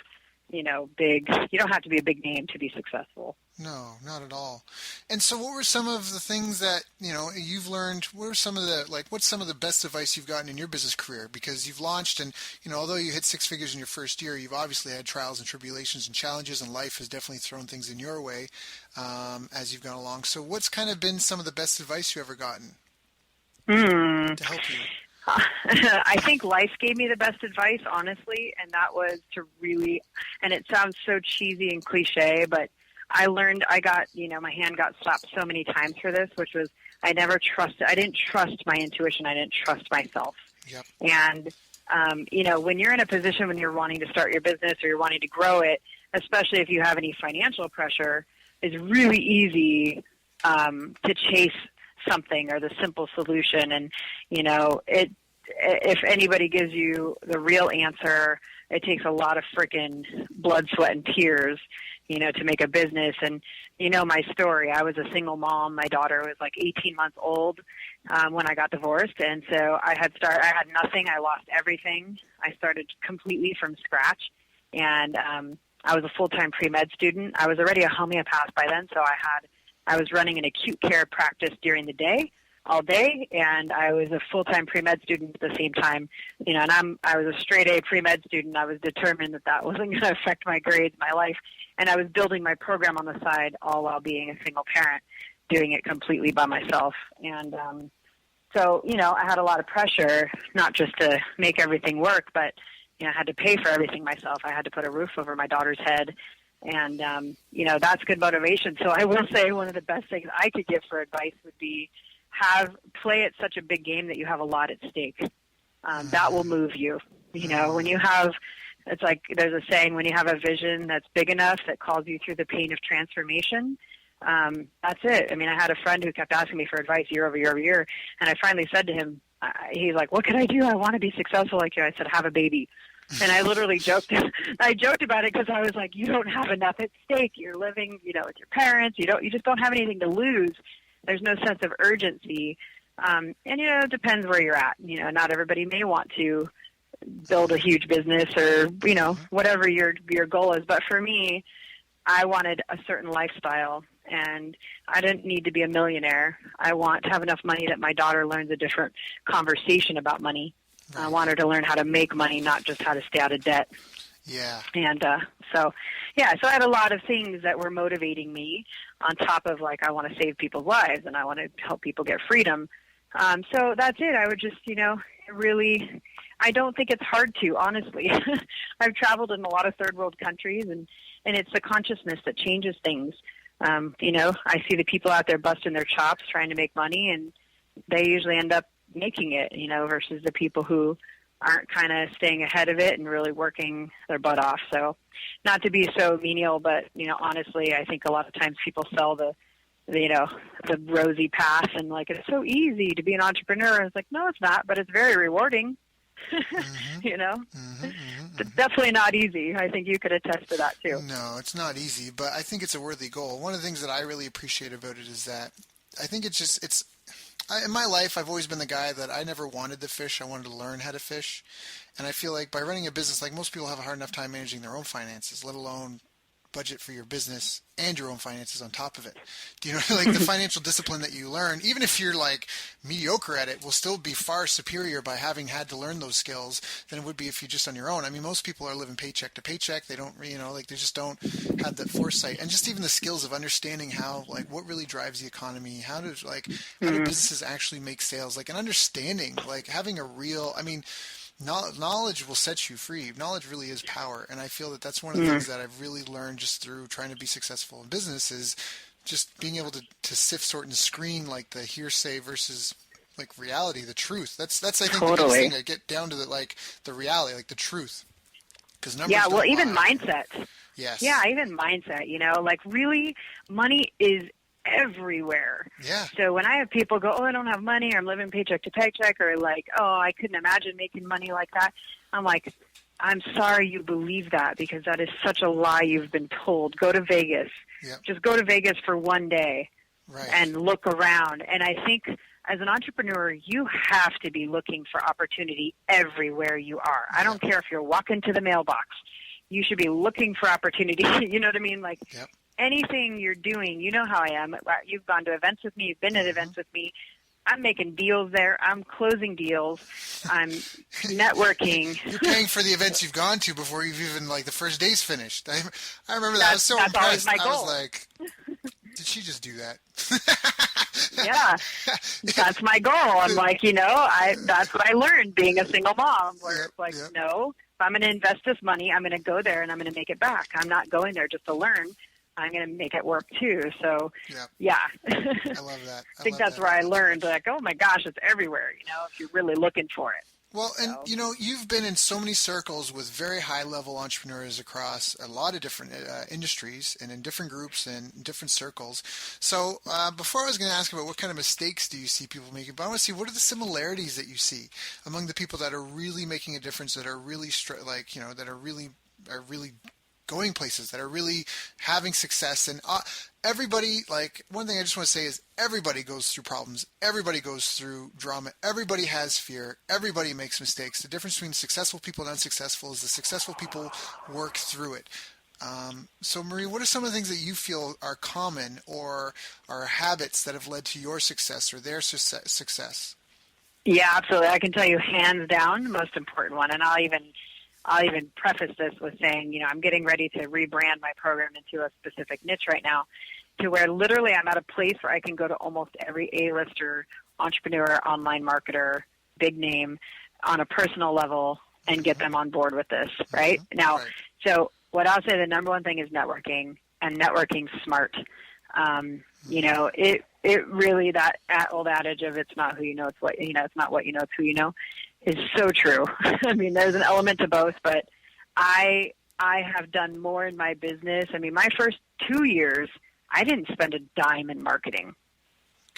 Speaker 2: you know, you don't have to be a big name to be successful.
Speaker 1: No, not at all. And so what were some of the things that, you know, you've learned? What's some of the best advice you've gotten in your business career? Because you've launched, and, you know, although you hit 6 figures in your first year, you've obviously had trials and tribulations and challenges, and life has definitely thrown things in your way as you've gone along. So what's kind of been some of the best advice you've ever gotten to help you?
Speaker 2: I think life gave me the best advice, honestly, and that was to really, and it sounds so cheesy and cliche, but I got, you know, my hand got slapped so many times for this, which was I didn't trust my intuition. I didn't trust myself.
Speaker 1: Yep.
Speaker 2: And, you know, when you're in a position when you're wanting to start your business or you're wanting to grow it, especially if you have any financial pressure, it's really easy to chase something or the simple solution. And, you know, if anybody gives you the real answer, it takes a lot of freaking blood, sweat, and tears, you know, to make a business. And you know my story. I was a single mom. My daughter was like 18 months old when I got divorced. And so I had nothing. I lost everything. I started completely from scratch. And I was a full-time pre-med student. I was already a homeopath by then, so I was running an acute care practice during the day, all day, and I was a full-time pre-med student at the same time. You know, and I was a straight-A pre-med student. I was determined that wasn't going to affect my grades, my life, and I was building my program on the side, all while being a single parent, doing it completely by myself. And so, you know, I had a lot of pressure, not just to make everything work, but you know, I had to pay for everything myself. I had to put a roof over my daughter's head. And, you know, that's good motivation. So I will say one of the best things I could give for advice would be play it such a big game that you have a lot at stake. That will move you. You know, when you have, it's like there's a saying, when you have a vision that's big enough that calls you through the pain of transformation, that's it. I mean, I had a friend who kept asking me for advice year over year over year. And I finally said to him, he's like, what can I do? I want to be successful like you. I said, have a baby. And I literally joked about it because I was like, you don't have enough at stake. You're living, you know, with your parents. You just don't have anything to lose. There's no sense of urgency. And, you know, it depends where you're at. You know, not everybody may want to build a huge business or, whatever your goal is. But for me, I wanted a certain lifestyle, and I didn't need to be a millionaire. I want to have enough money that my daughter learns a different conversation about money. Right. I want her to learn how to make money, not just how to stay out of debt.
Speaker 1: Yeah.
Speaker 2: And so I had a lot of things that were motivating me on top of, like, I want to save people's lives and I want to help people get freedom. So that's it. I would just, really, I don't think it's hard to, honestly. I've traveled in a lot of third world countries, and it's the consciousness that changes things. I see the people out there busting their chops trying to make money, and they usually end up making it, versus the people who aren't kind of staying ahead of it and really working their butt off. So not to be so menial, but, honestly, I think a lot of times people sell the rosy path and, like, it's so easy to be an entrepreneur. It's like, no, it's not, but it's very rewarding. It's definitely not easy. I think you could attest to that too.
Speaker 1: No, it's not easy, but I think it's a worthy goal. One of the things that I really appreciate about it is that I think in my life, I've always been the guy that I never wanted to fish. I wanted to learn how to fish. And I feel like by running a business, like, most people have a hard enough time managing their own finances, let alone budget for your business and your own finances on top of it. Do you know, like, the financial discipline that you learn, even if you're, like, mediocre at it, will still be far superior by having had to learn those skills than it would be if you're just on your own. I mean, most people are living paycheck to paycheck. They don't, they just don't have that foresight. And just even the skills of understanding how, like, what really drives the economy, how do businesses actually make sales, like, an understanding, like, having a real, knowledge will set you free. Knowledge really is power. And I feel that that's one of the things that I've really learned just through trying to be successful in business, is just being able to sift, sort, and screen, like, the hearsay versus, like, reality, the truth. That's I think the biggest thing. I get down to the reality, like, the truth. Because
Speaker 2: even mindset.
Speaker 1: Yes.
Speaker 2: Yeah, even mindset, like, really, money is everywhere.
Speaker 1: Yeah.
Speaker 2: So when I have people go, I don't have money, or I'm living paycheck to paycheck, or like, I couldn't imagine making money like that, I'm like, I'm sorry you believe that, because that is such a lie you've been told. Go to Vegas.
Speaker 1: Yep.
Speaker 2: Just go to Vegas for one day.
Speaker 1: Right.
Speaker 2: And look around. And I think as an entrepreneur, you have to be looking for opportunity everywhere you are. I don't care if you're walking to the mailbox. You should be looking for opportunity. You know what I mean? Like,
Speaker 1: yep.
Speaker 2: Anything you're doing, you know how I am. You've gone to events with me. You've been at events with me. I'm making deals there. I'm closing deals. I'm networking.
Speaker 1: You're paying for the events you've gone to before you've even, like, the first day's finished. I remember that. I was so impressed.
Speaker 2: My goal.
Speaker 1: I was like, did she just do that?
Speaker 2: Yeah, that's my goal. I'm like, that's what I learned being a single mom, where it's like, no, if I'm going to invest this money, I'm going to go there and I'm going to make it back. I'm not going there just to learn. I'm going to make it work too. So, yeah.
Speaker 1: I love that.
Speaker 2: I think that's where I learned, like, oh my gosh, it's everywhere, if you're really looking for it.
Speaker 1: Well, and, you've been in so many circles with very high-level entrepreneurs across a lot of different industries and in different groups and in different circles. So before I was going to ask about what kind of mistakes do you see people making, but I want to see, what are the similarities that you see among the people that are really making a difference, that are really, that are really going places, that are really having success. And everybody, like, one thing I just want to say is everybody goes through problems. Everybody goes through drama. Everybody has fear. Everybody makes mistakes. The difference between successful people and unsuccessful is the successful people work through it. So, Marie, what are some of the things that you feel are common or are habits that have led to your success or their success?
Speaker 2: Yeah, absolutely. I can tell you hands down the most important one, and I'll even preface this with saying, I'm getting ready to rebrand my program into a specific niche right now, to where literally I'm at a place where I can go to almost every A-lister, entrepreneur, online marketer, big name on a personal level and get them on board with this, right? Now, so what I'll say, the number one thing is networking, and networking smart. It really, that old adage of it's not who you know, it's what you know, it's not what you know, it's who you know, is so true. I mean, there's an element to both, but I have done more in my business. I mean, my first 2 years, I didn't spend a dime in marketing.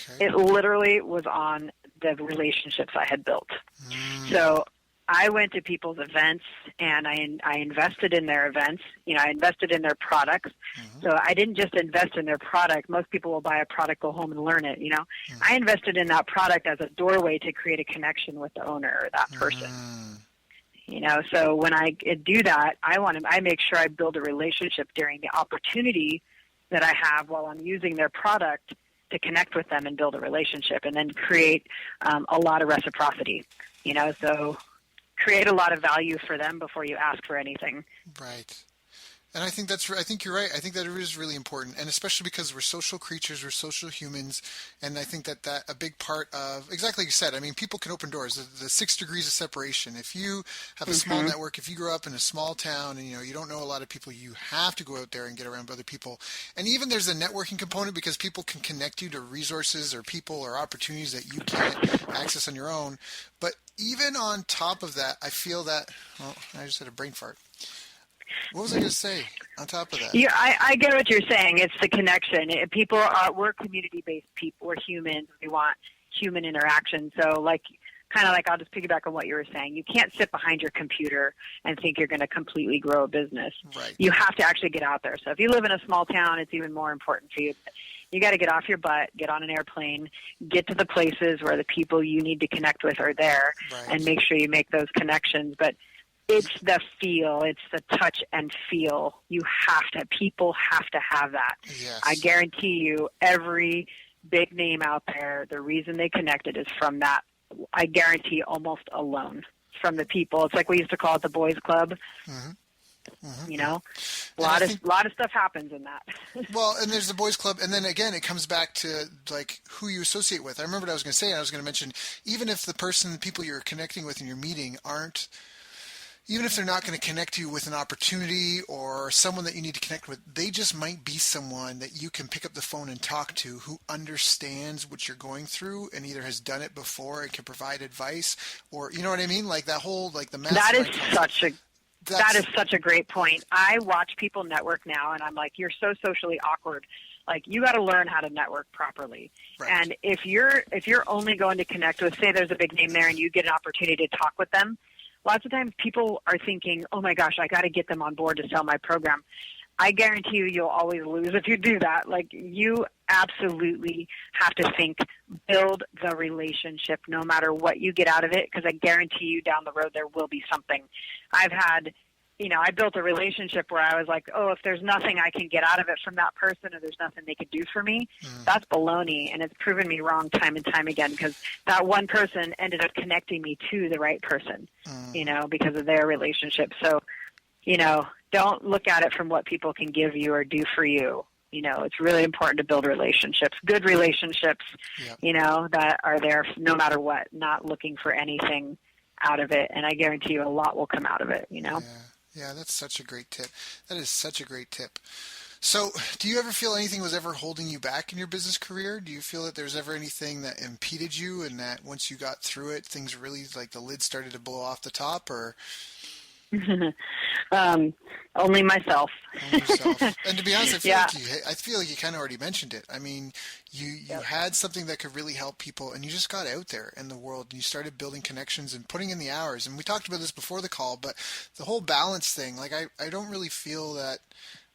Speaker 2: Okay. It literally was on the relationships I had built. So I went to people's events, and I invested in their events. I invested in their products. So I didn't just invest in their product. Most people will buy a product, go home and learn it, I invested in that product as a doorway to create a connection with the owner or that person. So when I do that, I make sure I build a relationship during the opportunity that I have while I'm using their product to connect with them and build a relationship, and then create a lot of reciprocity, so create a lot of value for them before you ask for anything.
Speaker 1: Right. And I think you're right. I think that it is really important, and especially because we're social creatures, we're social humans, and I think that a big part of, exactly like you said, I mean, people can open doors. The 6 degrees of separation. If you have a small network, if you grow up in a small town and you don't know a lot of people, you have to go out there and get around other people. And even there's a networking component because people can connect you to resources or people or opportunities that you can't access on your own. But even on top of that, I feel that, well, I just had a brain fart. What was I going to say on top of that?
Speaker 2: Yeah, I get what you're saying. It's the connection. We're community-based people. We're humans. We want human interaction. So I'll just piggyback on what you were saying. You can't sit behind your computer and think you're going to completely grow a business.
Speaker 1: Right.
Speaker 2: You have to actually get out there. So if you live in a small town, it's even more important for you. You got to get off your butt, get on an airplane, get to the places where the people you need to connect with are there,
Speaker 1: right,
Speaker 2: and make sure you make those connections. But it's the feel, it's the touch and feel. People have to have that.
Speaker 1: Yes.
Speaker 2: I guarantee you, every big name out there, the reason they connected is from that. I guarantee almost alone from the people. It's like we used to call it the boys club.
Speaker 1: Mm-hmm. Mm-hmm.
Speaker 2: A lot of stuff happens in that.
Speaker 1: Well, and there's the boys club, and then again, it comes back to who you associate with. I remember what I was going to say, and I was going to mention, even if the people you're connecting with in your meeting even if they're not going to connect you with an opportunity or someone that you need to connect with, they just might be someone that you can pick up the phone and talk to who understands what you're going through and either has done it before and can provide advice, or you know what I mean? Like that whole the mastermind.
Speaker 2: That is such a great point. I watch people network now, and I'm like, you're so socially awkward. Like, you got to learn how to network properly.
Speaker 1: Right.
Speaker 2: And if you're only going to connect with, say there's a big name there and you get an opportunity to talk with them, lots of times people are thinking, oh my gosh, I got to get them on board to sell my program. I guarantee you'll always lose if you do that. You absolutely have to think, build the relationship no matter what you get out of it, because I guarantee you down the road there will be something. I built a relationship where I was like, oh, if there's nothing I can get out of it from that person, or there's nothing they could do for me, that's baloney. And it's proven me wrong time and time again, because that one person ended up connecting me to the right person, because of their relationship. So, don't look at it from what people can give you or do for you. It's really important to build relationships, good relationships, that are there no matter what, not looking for anything out of it. And I guarantee you a lot will come out of it,
Speaker 1: Yeah, that's such a great tip. That is such a great tip. So, do you ever feel anything was ever holding you back in your business career? Do you feel that there's ever anything that impeded you, and that once you got through it, things really, the lid started to blow off the top, or?
Speaker 2: Only myself.
Speaker 1: Only yourself. And to be honest, I feel like you kind of already mentioned it. I mean, you had something that could really help people, and you just got out there in the world, and you started building connections and putting in the hours. And we talked about this before the call, but the whole balance thing, I don't really feel that.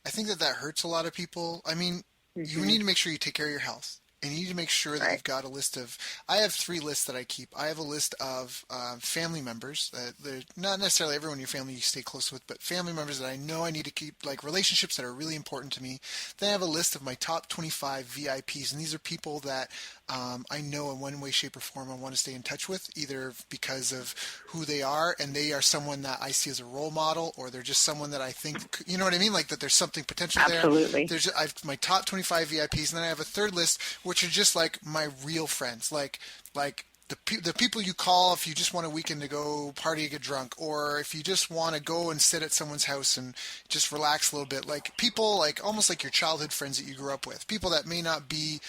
Speaker 1: I think that hurts a lot of people. I mean, you need to make sure you take care of your health. And you need to make sure that you've got a list of, I have 3 lists that I keep. I have a list of family members. They're not necessarily everyone in your family you stay close with, but family members that I know I need to keep, relationships that are really important to me. Then I have a list of my top 25 VIPs, and these are people that I know in one way, shape, or form I want to stay in touch with, either because of who they are, and they are someone that I see as a role model, or they're just someone that I think, you know what I mean? That there's something potential there.
Speaker 2: Absolutely.
Speaker 1: I have my top 25 VIPs, and then I have a third list, which are just my real friends, like the people you call if you just want a weekend to go party and get drunk, or if you just want to go and sit at someone's house and just relax a little bit, people almost like your childhood friends that you grew up with, people that may not be,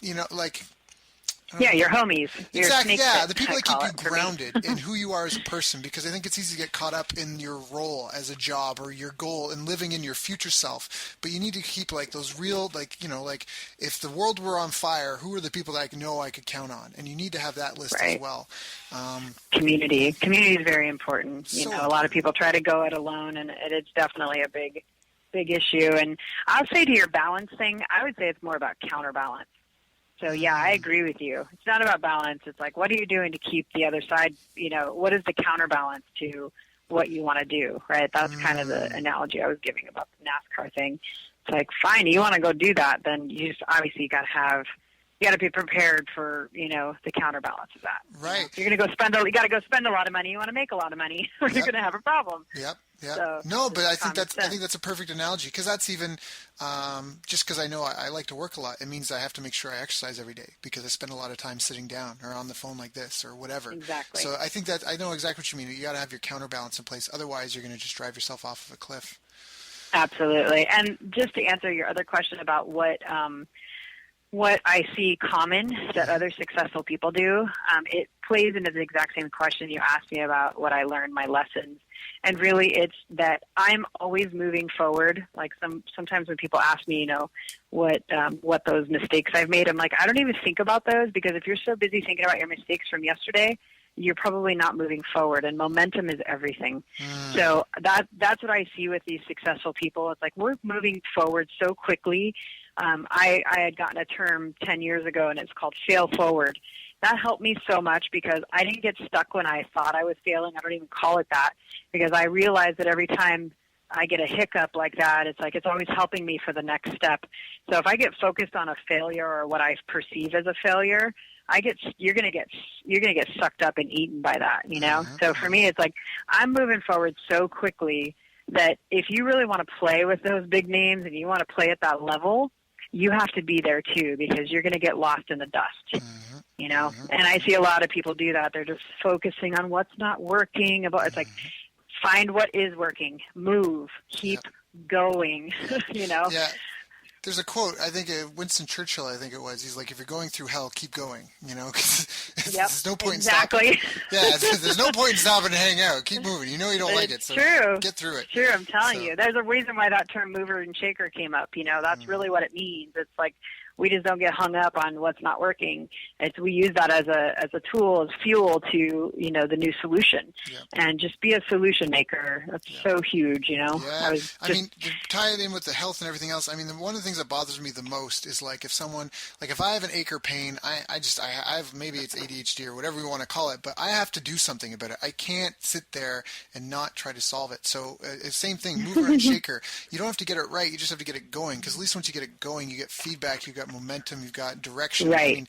Speaker 2: your homies.
Speaker 1: Exactly. Yeah, the people that keep you grounded in who you are as a person, because I think it's easy to get caught up in your role as a job or your goal and living in your future self. But you need to keep those real, if the world were on fire, who are the people that I know I could count on? And you need to have that list as well.
Speaker 2: Community is very important. A lot of people try to go it alone, and it's definitely a big issue. And I'll say to your balance thing, I would say it's more about counterbalance. So, yeah, I agree with you. It's not about balance. It's what are you doing to keep the other side, what is the counterbalance to what you want to do, right? That's kind of the analogy I was giving about the NASCAR thing. It's like, fine, you want to go do that, then you just obviously got to be prepared for, the counterbalance of that.
Speaker 3: Right.
Speaker 2: You're going to you got to go spend a lot of money. You want to make a lot of money, or you're going to have a problem.
Speaker 3: Yep.
Speaker 2: So,
Speaker 3: no, but I think that's a perfect analogy, because that's even just because I know I like to work a lot. It means I have to make sure I exercise every day, because I spend a lot of time sitting down or on the phone like this or whatever.
Speaker 2: Exactly.
Speaker 3: So I think that I know exactly what you mean. You got to have your counterbalance in place. Otherwise, you're going to just drive yourself off of a cliff.
Speaker 2: Absolutely. And just to answer your other question about what I see common that other successful people do, it plays into the exact same question you asked me about what I learned, my lessons. And really, it's that I'm always moving forward. Like sometimes when people ask me, what those mistakes I've made, I'm like, I don't even think about those, because if you're so busy thinking about your mistakes from yesterday, you're probably not moving forward, and momentum is everything. So that's what I see with these successful people. It's like we're moving forward so quickly. I had gotten a term 10 years ago, and it's called fail forward. That helped me so much, because I didn't get stuck when I thought I was failing. I don't even call it that, because I realized that every time I get a hiccup like that, it's like it's always helping me for the next step. So if I get focused on a failure or what I perceive as a failure, you're gonna get sucked up and eaten by that, So for me, it's like I'm moving forward so quickly that if you really want to play with those big names and you want to play at that level, you have to be there too, because you're going to get lost in the dust, And I see a lot of people do that. They're just focusing on what's not working. It's like, find what is working, move, keep going,
Speaker 3: Yeah. There's a quote, I think Winston Churchill, he's like, if you're going through hell, keep going, because there's no point in stopping. Yeah, there's no point in stopping to hang out. Keep moving. You don't like it, so
Speaker 2: true.
Speaker 3: Get through it.
Speaker 2: True, I'm telling you. There's a reason why that term mover and shaker came up, That's really what it means. It's like we just don't get hung up on what's not working. We use that as a tool, as fuel to, the new solution. Yep. And just be a solution maker. That's so huge,
Speaker 3: Yeah. To tie it in with the health and everything else, one of the things that bothers me the most is like if I have an ache or pain, I have, maybe it's ADHD or whatever we want to call it, but I have to do something about it. I can't sit there and not try to solve it. So same thing, mover and shaker. You don't have to get it right. You just have to get it going, because at least once you get it going, you get feedback, you've got momentum, you've got direction.
Speaker 2: Right.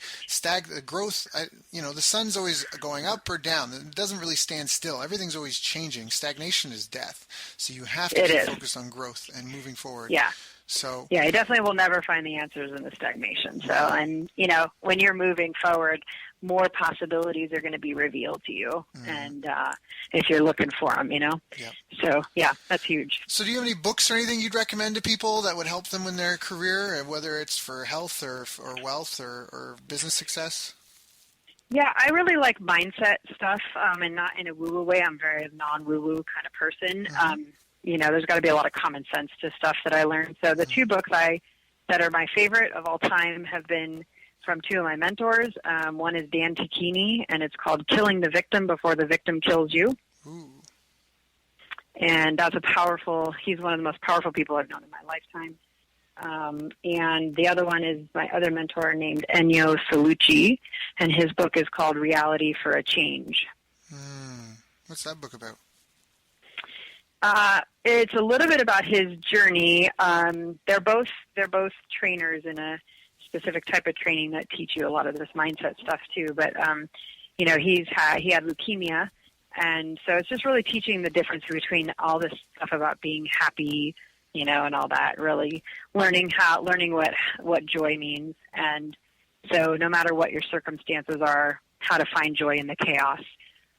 Speaker 3: Growth, the sun's always going up or down. It doesn't really stand still. Everything's always changing. Stagnation is death. So you have to keep focused on growth and moving forward.
Speaker 2: Yeah.
Speaker 3: So
Speaker 2: yeah, you definitely will never find the answers in the stagnation. So, and when you're moving forward, more possibilities are going to be revealed to you, and if you're looking for them, Yep. So yeah, that's huge.
Speaker 3: So do you have any books or anything you'd recommend to people that would help them in their career, whether it's for health or wealth or business success?
Speaker 2: Yeah, I really like mindset stuff, and not in a woo-woo way. I'm very non-woo-woo kind of person. There's got to be a lot of common sense to stuff that I learned. So the two books that are my favorite of all time have been from two of my mentors. One is Dan Tacchini, and it's called Killing the Victim Before the Victim Kills You.
Speaker 3: Ooh.
Speaker 2: And he's one of the most powerful people I've known in my lifetime. And the other one is my other mentor named Ennio Salucci, and his book is called Reality for a Change.
Speaker 3: What's that book about?
Speaker 2: It's a little bit about his journey. They're both trainers in a specific type of training that teach you a lot of this mindset stuff too. But he had leukemia, and so it's just really teaching the difference between all this stuff about being happy, and all that. Really learning what joy means, and so no matter what your circumstances are, how to find joy in the chaos,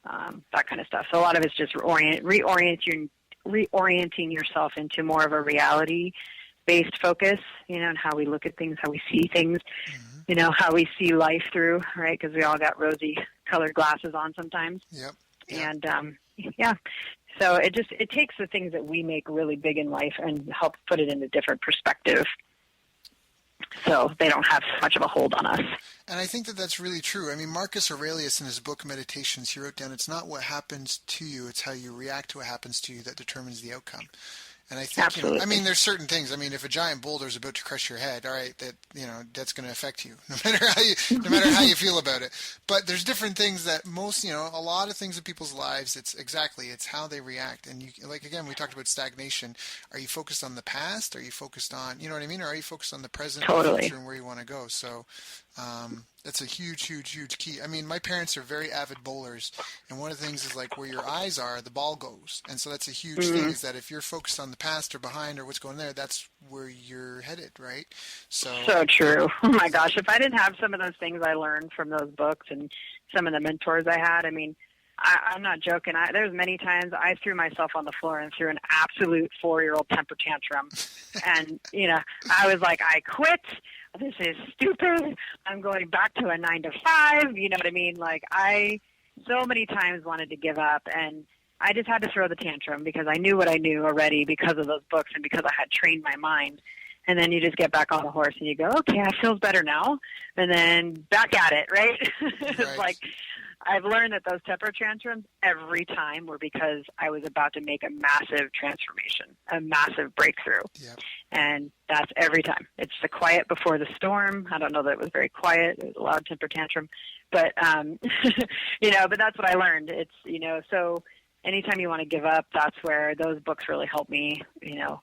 Speaker 2: that kind of stuff. So a lot of it's just reorienting yourself into more of a reality-based focus, and how we look at ththings, how we see things, how we see life through, right? Because we all got rosy-colored glasses on sometimes.
Speaker 3: Yep.
Speaker 2: And, so it takes the things that we make really big in life and help put it in a different perspective, so they don't have much of a hold on us.
Speaker 3: And I think that that's really true. Marcus Aurelius in his book Meditations, he wrote down, it's not what happens to you, it's how you react to what happens to you that determines the outcome. And I think,
Speaker 2: Absolutely.
Speaker 3: I mean, there's certain things. I mean, if a giant boulder is about to crush your head, all right, that's going to affect you, no matter how you feel about it. But there's different things that a lot of things in people's lives, it's how they react. And like, again, we talked about stagnation. Are you focused on the past? Are you focused on, you know what I mean? Or are you focused on the present,
Speaker 2: Totally.
Speaker 3: the future, and where you want to go? So, that's a huge, huge, huge key. I mean, my parents are very avid bowlers, and one of the things is like where your eyes are, the ball goes. And so that's a huge thing, is that if you're focused on the past or behind or what's going there, that's where you're headed, right? So
Speaker 2: true. Oh my gosh, if I didn't have some of those things I learned from those books and some of the mentors I had, I mean, I'm not joking. There's many times I threw myself on the floor and threw an absolute 4-year-old temper tantrum. And, I was like, I quit. This is stupid. I'm going back to a 9-to-5. You know what I mean? Like, I so many times wanted to give up, and I just had to throw the tantrum because I knew what I knew already because of those books and because I had trained my mind. And then you just get back on the horse and you go, okay, I feel better now. And then back at it, right? It's like, I've learned that those temper tantrums every time were because I was about to make a massive transformation, a massive breakthrough.
Speaker 3: Yep.
Speaker 2: And that's every time. It's the quiet before the storm. I don't know that it was very quiet. It was a loud temper tantrum. But, but that's what I learned. It's, so anytime you want to give up, that's where those books really help me,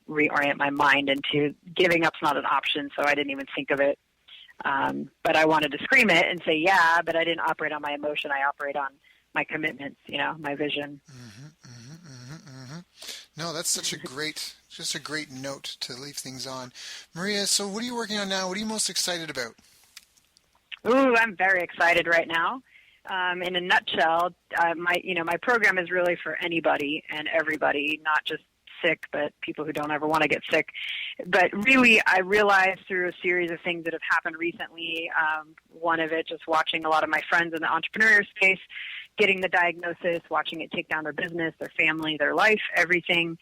Speaker 2: reorient my mind into giving up's not an option. So I didn't even think of it. But I wanted to scream it and say, yeah, but I didn't operate on my emotion. I operate on my commitments, my vision.
Speaker 3: No, that's just a great note to leave things on. Maria, so what are you working on now? What are you most excited about?
Speaker 2: Ooh, I'm very excited right now. In a nutshell, my program is really for anybody and everybody, not just sick, but people who don't ever want to get sick. But really, I realized through a series of things that have happened recently, one of it just watching a lot of my friends in the entrepreneurial space, getting the diagnosis, watching it take down their business, their family, their life, everything.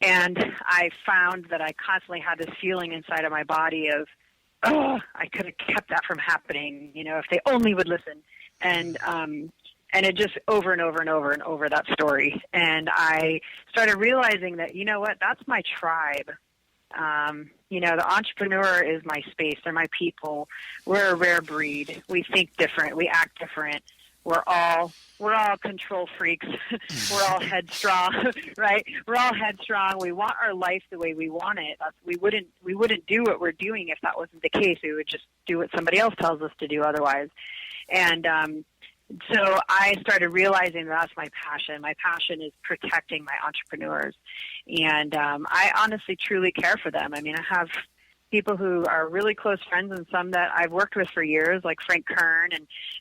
Speaker 2: And I found that I constantly had this feeling inside of my body of, oh, I could have kept that from happening, if they only would listen. And it just over and over and over and over that story. And I started realizing that, that's my tribe. The entrepreneur is my space. They're my people. We're a rare breed. We think different. We act different. We're all control freaks. We're all headstrong, right? We're all headstrong. We want our life the way we want it. We wouldn't do what we're doing if that wasn't the case. We would just do what somebody else tells us to do otherwise. And so I started realizing that's my passion. My passion is protecting my entrepreneurs. And I honestly, truly care for them. I mean, I have people who are really close friends and some that I've worked with for years, like Frank Kern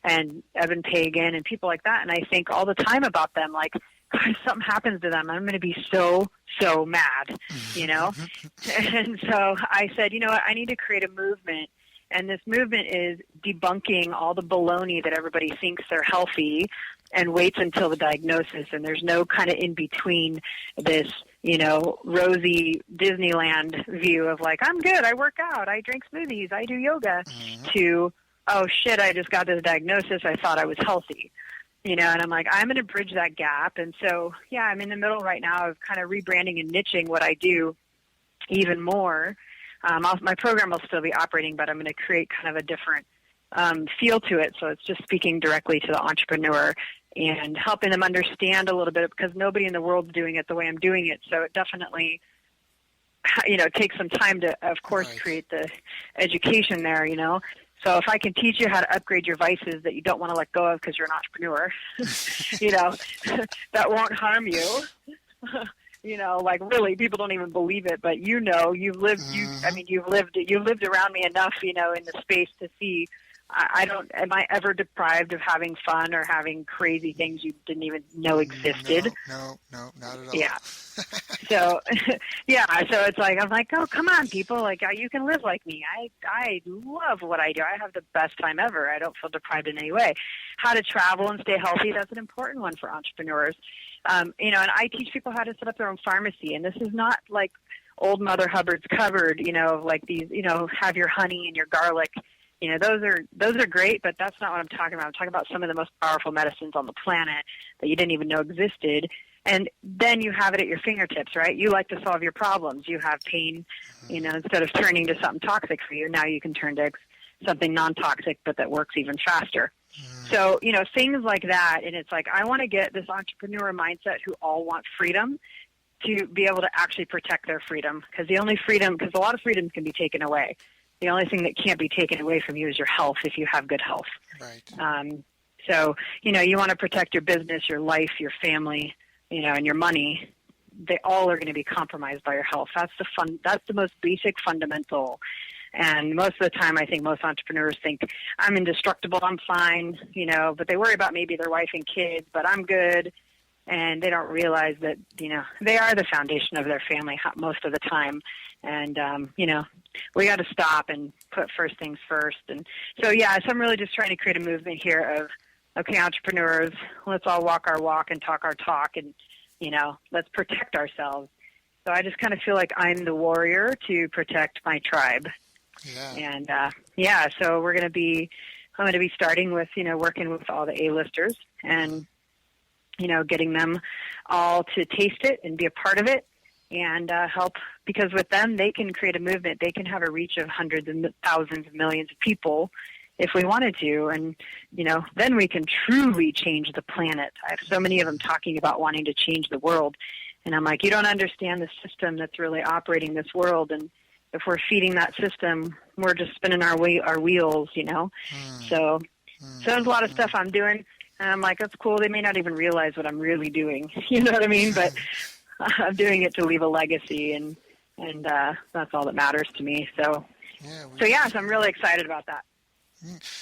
Speaker 2: and Evan Pagan and people like that. And I think all the time about them, like, God, if something happens to them, I'm going to be so, so mad, And so I said, what, I need to create a movement. And this movement is debunking all the baloney that everybody thinks they're healthy and waits until the diagnosis. And there's no kind of in between this, rosy Disneyland view of like, I'm good, I work out, I drink smoothies, I do yoga, to, oh shit, I just got this diagnosis, I thought I was healthy. And I'm like, I'm going to bridge that gap. And so, yeah, I'm in the middle right now of kind of rebranding and niching what I do even more. My program will still be operating, but I'm going to create kind of a different feel to it. So it's just speaking directly to the entrepreneur and helping them understand a little bit, because nobody in the world's doing it the way I'm doing it. So it definitely, takes some time to, of course, create the education there, So if I can teach you how to upgrade your vices that you don't want to let go of because you're an entrepreneur, that won't harm you. Like really, people don't even believe it, but you've lived, you've lived around me enough, in the space to see, am I ever deprived of having fun or having crazy things you didn't even know existed?
Speaker 3: No, not at all.
Speaker 2: Yeah. So, so it's like, I'm like, oh, come on, people, like, you can live like me. I love what I do. I have the best time ever. I don't feel deprived in any way. How to travel and stay healthy, that's an important one for entrepreneurs. And I teach people how to set up their own pharmacy. And this is not like old Mother Hubbard's cupboard, like these, have your honey and your garlic. Those are great, but that's not what I'm talking about. I'm talking about some of the most powerful medicines on the planet that you didn't even know existed. And then you have it at your fingertips, right? You like to solve your problems. You have pain, instead of turning to something toxic for you, now you can turn to something non-toxic, but that works even faster. So, things like that. And it's like, I want to get this entrepreneur mindset who all want freedom to be able to actually protect their freedom. Because a lot of freedoms can be taken away. The only thing that can't be taken away from you is your health if you have good health.
Speaker 3: Right.
Speaker 2: So, you want to protect your business, your life, your family, and your money. They all are going to be compromised by your health. That's the most basic fundamental. And most of the time, I think most entrepreneurs think, I'm indestructible, I'm fine, but they worry about maybe their wife and kids, but I'm good. And they don't realize that, they are the foundation of their family most of the time. And, we got to stop and put first things first. And so, so I'm really just trying to create a movement here of, okay, entrepreneurs, let's all walk our walk and talk our talk and, let's protect ourselves. So I just kind of feel like I'm the warrior to protect my tribe.
Speaker 3: Yeah.
Speaker 2: And, so I'm going to be starting with, working with all the A-listers and, getting them all to taste it and be a part of it and help, because with them, they can create a movement. They can have a reach of hundreds and thousands of millions of people if we wanted to. And, then we can truly change the planet. I have so many of them talking about wanting to change the world. And I'm like, you don't understand the system that's really operating this world. And if we're feeding that system, we're just spinning our wheels, So there's a lot of stuff I'm doing. And I'm like, that's cool. They may not even realize what I'm really doing. You know what I mean? But I'm doing it to leave a legacy, and that's all that matters to me. So I'm really excited about that.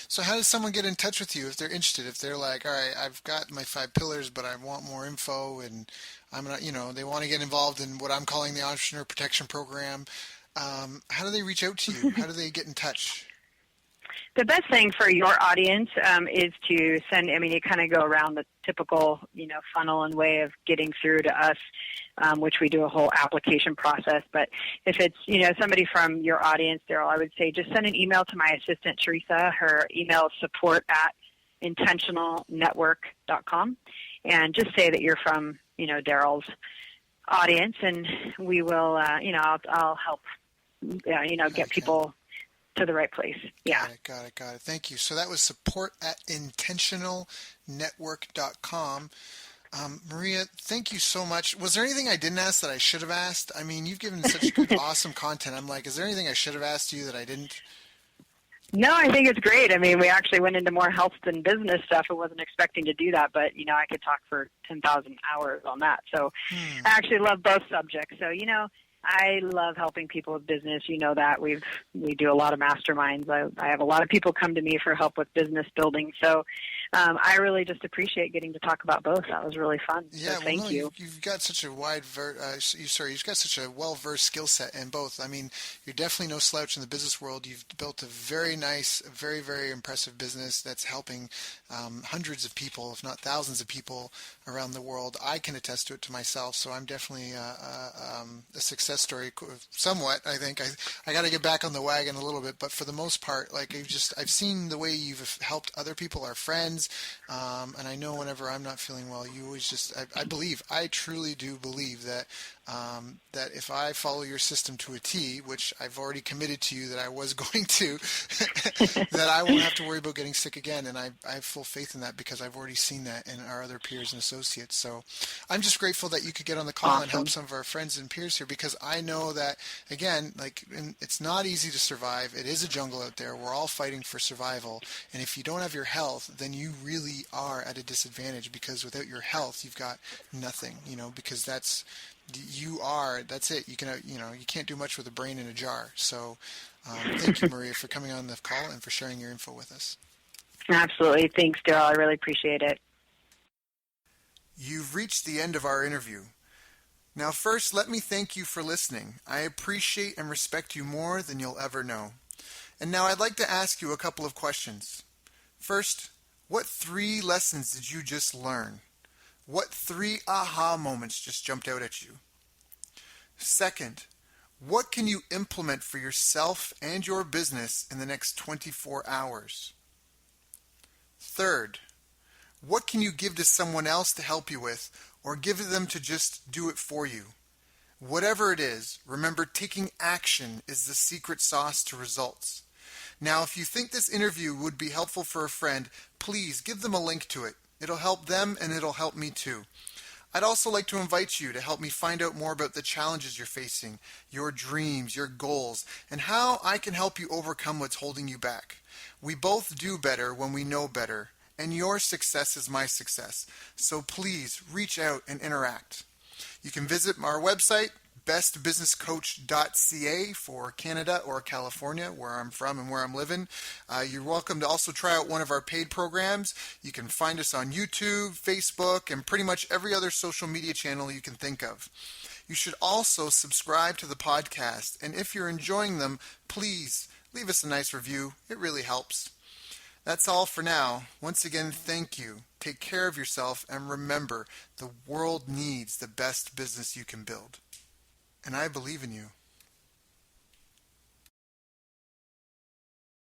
Speaker 3: So how does someone get in touch with you if they're interested? If they're like, all right, I've got my 5 pillars, but I want more info, and I'm not, they want to get involved in what I'm calling the Entrepreneur Protection Program. How do they reach out to you? How do they get in touch?
Speaker 2: The best thing for your audience is to send, you kind of go around the typical, funnel and way of getting through to us, which we do a whole application process. But if it's, somebody from your audience, Daryl, I would say just send an email to my assistant, Teresa. Her email is support@intentionalnetwork.com. And just say that you're from, Daryl's audience, and we will, I'll help, get people to the right place. Yeah.
Speaker 3: Got it. Thank you. So that was support@intentionalnetwork.com. Maria, thank you so much. Was there anything I didn't ask that I should have asked? You've given such good, awesome content. I'm like, is there anything I should have asked you that I didn't?
Speaker 2: No, I think it's great. We actually went into more health than business stuff. I wasn't expecting to do that, but, I could talk for 10,000 hours on that. So I actually love both subjects. So, I love helping people with business. That we do a lot of masterminds. I have a lot of people come to me for help with business building. So I really just appreciate getting to talk about both. That was really fun.
Speaker 3: Yeah,
Speaker 2: so thank you.
Speaker 3: You've got such a you've got such a well-versed skill set in both. You're definitely no slouch in the business world. You've built a very nice, very, very impressive business that's helping hundreds of people, if not thousands of people around the world. I can attest to it to myself. So I'm definitely a success story, somewhat. I think I got to get back on the wagon a little bit, but for the most part, I've seen the way you've helped other people, our friends, and I know whenever I'm not feeling well, you always I truly do believe that that if I follow your system to a T, which I've already committed to you that I was going to, that I won't have to worry about getting sick again. And I have full faith in that because I've already seen that in our other peers and associates. So I'm just grateful that you could get on the call and help some of our friends and peers here, because I know that, again, it's not easy to survive. It is a jungle out there. We're all fighting for survival. And if you don't have your health, then you really are at a disadvantage, because without your health, you've got nothing, because that's it. You can't do much with a brain in a jar. So thank you, Maria, for coming on the call and for sharing your info with us.
Speaker 2: Absolutely. Thanks, Daryl. I really appreciate it.
Speaker 3: You've reached the end of our interview. Now, first, let me thank you for listening. I appreciate and respect you more than you'll ever know. And now I'd like to ask you a couple of questions. First, what 3 lessons did you just learn? What 3 aha moments just jumped out at you? Second, what can you implement for yourself and your business in the next 24 hours? Third, what can you give to someone else to help you with or give them to just do it for you. Whatever it is, remember taking action is the secret sauce to results. Now, if you think this interview would be helpful for a friend, please give them a link to it. It'll help them and it'll help me too. I'd also like to invite you to help me find out more about the challenges you're facing, your dreams, your goals, and how I can help you overcome what's holding you back. We both do better when we know better, and your success is my success. So please reach out and interact. You can visit our website, bestbusinesscoach.ca for Canada or California, where I'm from and where I'm living. You're welcome to also try out one of our paid programs. You can find us on YouTube, Facebook, and pretty much every other social media channel you can think of. You should also subscribe to the podcast, and if you're enjoying them, please leave us a nice review. It really helps. That's all for now. Once again, thank you. Take care of yourself, and remember, the world needs the best business you can build. And I believe in you.